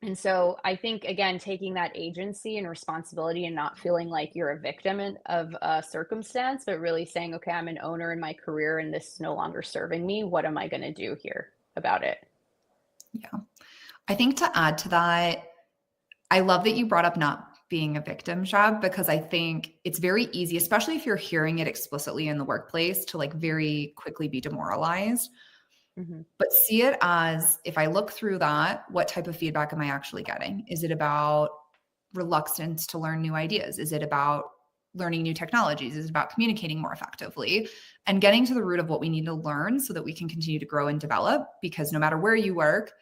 And so I think, again, taking that agency and responsibility and not feeling like you're a victim of a circumstance, but really saying, okay, I'm an owner in my career and this is no longer serving me. What am I going to do here about it? Yeah. I think to add to that, I love that you brought up not being a victim, Shab, because I think it's very easy, especially if you're hearing it explicitly in the workplace, to like very quickly be demoralized. But see it as, if I look through that, what type of feedback am I actually getting? Is it about reluctance to learn new ideas? Is it about learning new technologies? Is it about communicating more effectively and getting to the root of what we need to learn so that we can continue to grow and develop? Because no matter where you work,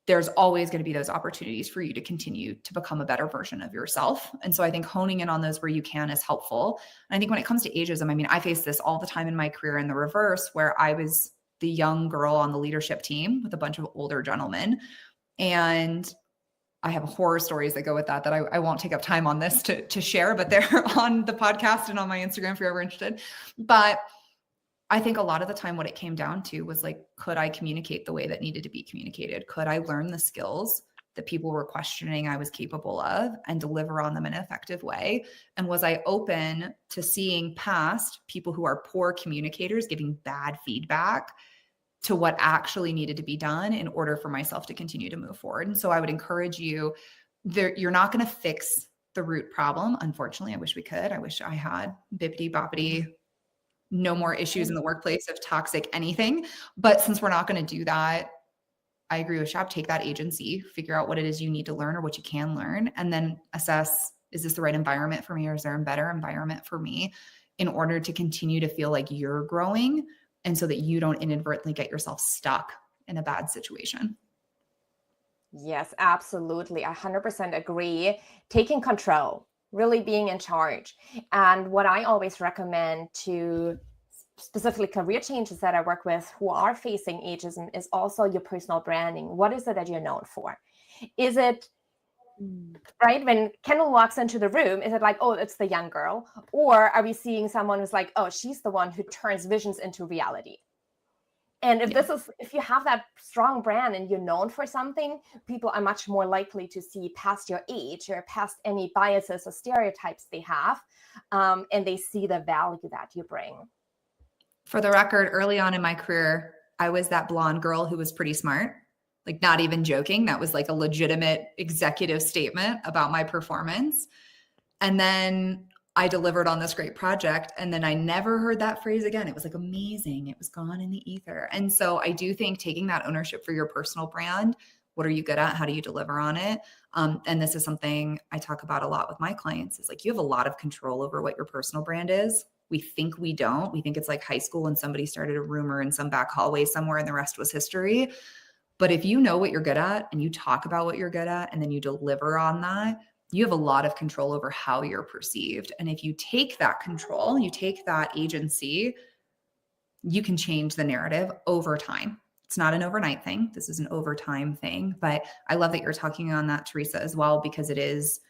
there's always going to be those opportunities for you to continue to become a better version of yourself. And so I think honing in on those where you can is helpful. And I think when it comes to ageism, I mean, I face this all the time in my career in the reverse, where I was the young girl on the leadership team with a bunch of older gentlemen. And I have horror stories that go with that I won't take up time on this to share, but they're on the podcast and on my Instagram if you're ever interested. But I think a lot of the time what it came down to was like, could I communicate the way that needed to be communicated? Could I learn the skills that people were questioning I was capable of and deliver on them in an effective way? And was I open to seeing past people who are poor communicators giving bad feedback to what actually needed to be done in order for myself to continue to move forward? And so I would encourage you, you're not going to fix the root problem. Unfortunately, I wish we could. I wish I had 𝗵𝗵𝗸𝗶𝗍 no more issues in the workplace of toxic anything. But since we're not going to do that, I agree with Shab, take that agency, figure out what it is you need to learn or what you can learn, and then assess, is this the right environment for me, or is there a better environment for me, in order to continue to feel like you're growing, and so that you don't inadvertently get yourself stuck in a bad situation. Yes, absolutely. I 100% agree. Taking control, really being in charge. And what I always recommend to specifically career changes that I work with who are facing ageism is also your personal branding. What is it that you're known for? Is it, right, when Kendall walks into the room, is it like, oh, it's the young girl? Or are we seeing someone who's like, oh, she's the one who turns visions into reality? And if you have that strong brand and you're known for something, people are much more likely to see past your age or past any biases or stereotypes they have, and they see the value that you bring. For the record, early on in my career, I was that blonde girl who was pretty smart, like not even joking. That was like a legitimate executive statement about my performance. And then I delivered on this great project, and then I never heard that phrase again. It was like amazing. It was gone in the ether. And so I do think taking that ownership for your personal brand, what are you good at? How do you deliver on it? And this is something I talk about a lot with my clients, is like, you have a lot of control over what your personal brand is. We think we don't. We think it's like high school and somebody started a rumor in some back hallway somewhere and the rest was history. But if you know what you're good at and you talk about what you're good at and then you deliver on that, you have a lot of control over how you're perceived. And if you take that control, you take that agency, you can change the narrative over time. It's not an overnight thing. This is an overtime thing. But I love that you're talking on that, 𝗃𝗃, as well, because it is,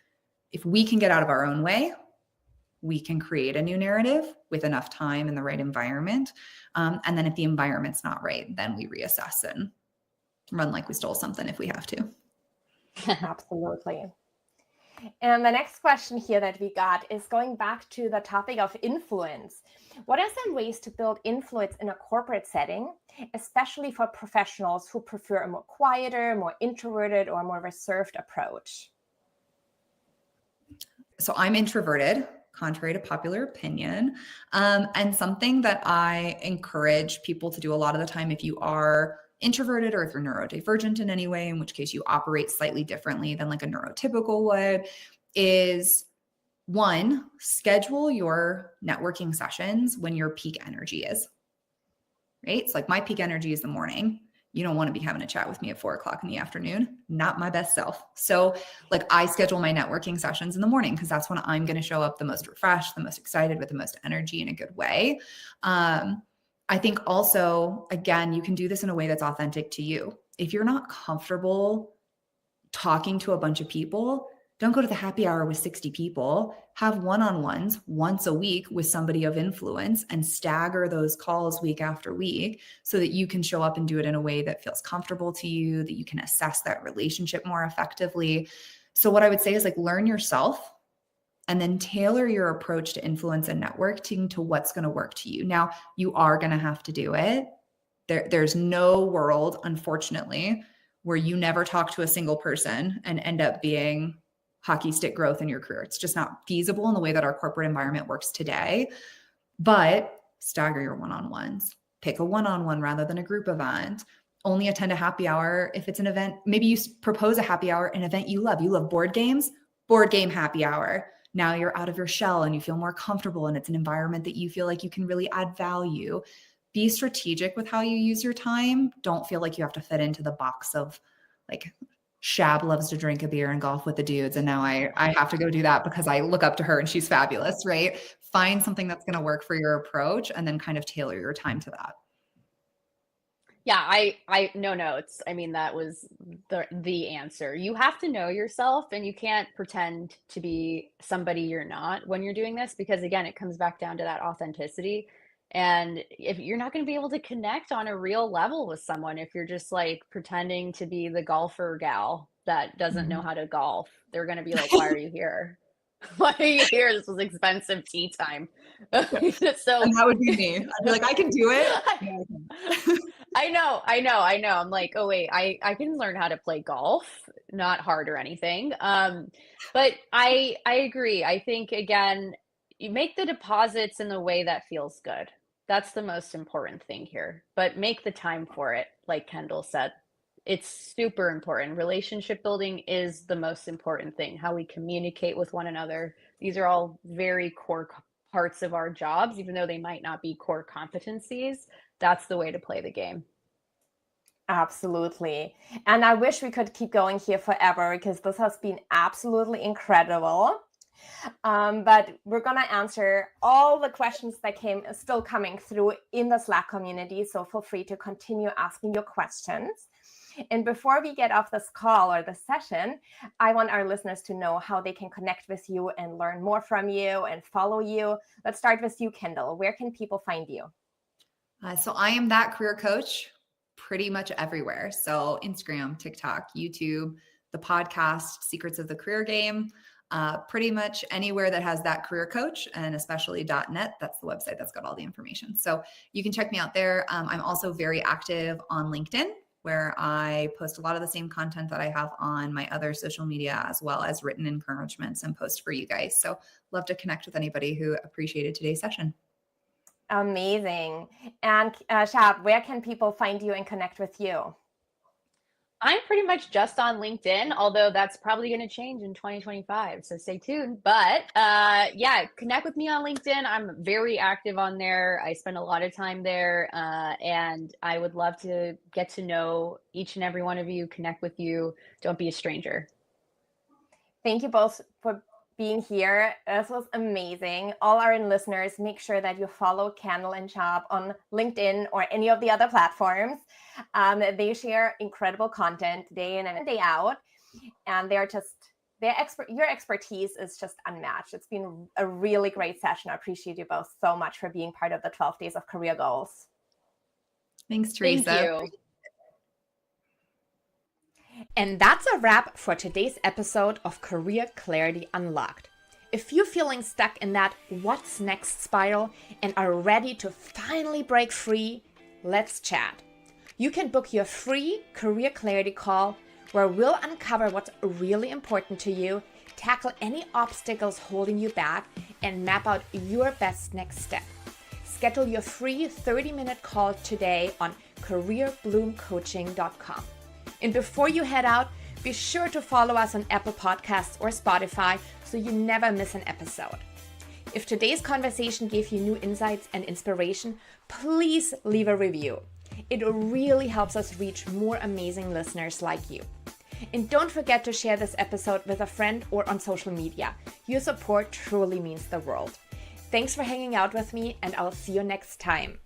if we can get out of our own way, we can create a new narrative with enough time and the right environment. And then if the environment's not right, then we reassess and run like we stole something if we have to. Absolutely. And the next question here that we got is going back to the topic of influence. What are some ways to build influence in a corporate setting, especially for professionals who prefer a more quieter, more introverted, or more reserved approach? So I'm introverted, contrary to popular opinion. And something that I encourage people to do a lot of the time, if you are introverted or if you're neurodivergent in any way, in which case you operate slightly differently than like a neurotypical would, is one, schedule your networking sessions when your peak energy is, right? It's like my peak energy is the morning. You don't want to be having a chat with me at 4 o'clock in the afternoon. Not my best self. So like I schedule my networking sessions in the morning because that's when I'm going to show up the most refreshed, the most excited, with the most energy in a good way. I think also, again, you can do this in a way that's authentic to you. If you're not comfortable talking to a bunch of people, don't go to the happy hour with 60 people. Have one-on-ones once a week with somebody of influence and stagger those calls week after week so that you can show up and do it in a way that feels comfortable to you, that you can assess that relationship more effectively. So what I would say is like learn yourself and then tailor your approach to influence and networking to what's going to work to you. Now, you are going to have to do it. There's no world, unfortunately, where you never talk to a single person and end up being hockey stick growth in your career. It's just not feasible in the way that our corporate environment works today. But stagger your one-on-ones. Pick a one-on-one rather than a group event. Only attend a happy hour if it's an event. Maybe you propose a happy hour, an event you love. You love board games, board game happy hour. Now you're out of your shell and you feel more comfortable and it's an environment that you feel like you can really add value. Be strategic with how you use your time. Don't feel like you have to fit into the box of like Shab loves to drink a beer and golf with the dudes. And now I have to go do that because I look up to her and she's fabulous, right? Find something that's going to work for your approach and then kind of tailor your time to that. Yeah, no notes. I mean, that was the answer. You have to know yourself and you can't pretend to be somebody you're not when you're doing this, because again, it comes back down to that authenticity. And if you're not going to be able to connect on a real level with someone, if you're just like pretending to be the golfer gal that doesn't know how to golf, they're going to be like, why are you here? Why are you here? This was expensive tea time. So and that would be me. I'd be like, I can do it. I know. I'm like, oh wait, I can learn how to play golf, not hard or anything. But I agree. I think again, you make the deposits in the way that feels good. That's the most important thing here. But make the time for it, like Kendall said. It's super important. Relationship building is the most important thing. How we communicate with one another. These are all very core parts of our jobs, even though they might not be core competencies. That's the way to play the game. Absolutely. And I wish we could keep going here forever because this has been absolutely incredible. But we're going to answer all the questions that still coming through in the Slack community. So feel free to continue asking your questions. And before we get off this call or this session, I want our listeners to know how they can connect with you and learn more from you and follow you. Let's start with you, Kendall. Where can people find you? So I am that career coach pretty much everywhere. So Instagram, TikTok, YouTube, the podcast, Secrets of the Career Game, pretty much anywhere that has that career coach, and especially .net. That's the website that's got all the information. So you can check me out there. I'm also very active on LinkedIn, where I post a lot of the same content that I have on my other social media, as well as written encouragements and posts for you guys. So love to connect with anybody who appreciated today's session. Amazing. And Shab, where can people find you and connect with you? I'm pretty much just on LinkedIn, although that's probably going to change in 2025. So stay tuned. But yeah, connect with me on LinkedIn. I'm very active on there. I spend a lot of time there. And I would love to get to know each and every one of you, connect with you. Don't be a stranger. Thank you both for being here. This was amazing. All our listeners, make sure that you follow Kendall and Shab on LinkedIn or any of the other platforms. They share incredible content day in and day out, and your expertise is just unmatched. It's been a really great session. I appreciate you both so much for being part of the 12 Days of Career Goals. Thanks, Teresa. Thank you. And that's a wrap for today's episode of Career Clarity Unlocked. If you're feeling stuck in that what's next spiral and are ready to finally break free, let's chat. You can book your free career clarity call where we'll uncover what's really important to you, tackle any obstacles holding you back, and map out your best next step. Schedule your free 30-minute call today on careerbloomcoaching.com. And before you head out, be sure to follow us on Apple Podcasts or Spotify so you never miss an episode. If today's conversation gave you new insights and inspiration, please leave a review. It really helps us reach more amazing listeners like you. And don't forget to share this episode with a friend or on social media. Your support truly means the world. Thanks for hanging out with me, and I'll see you next time.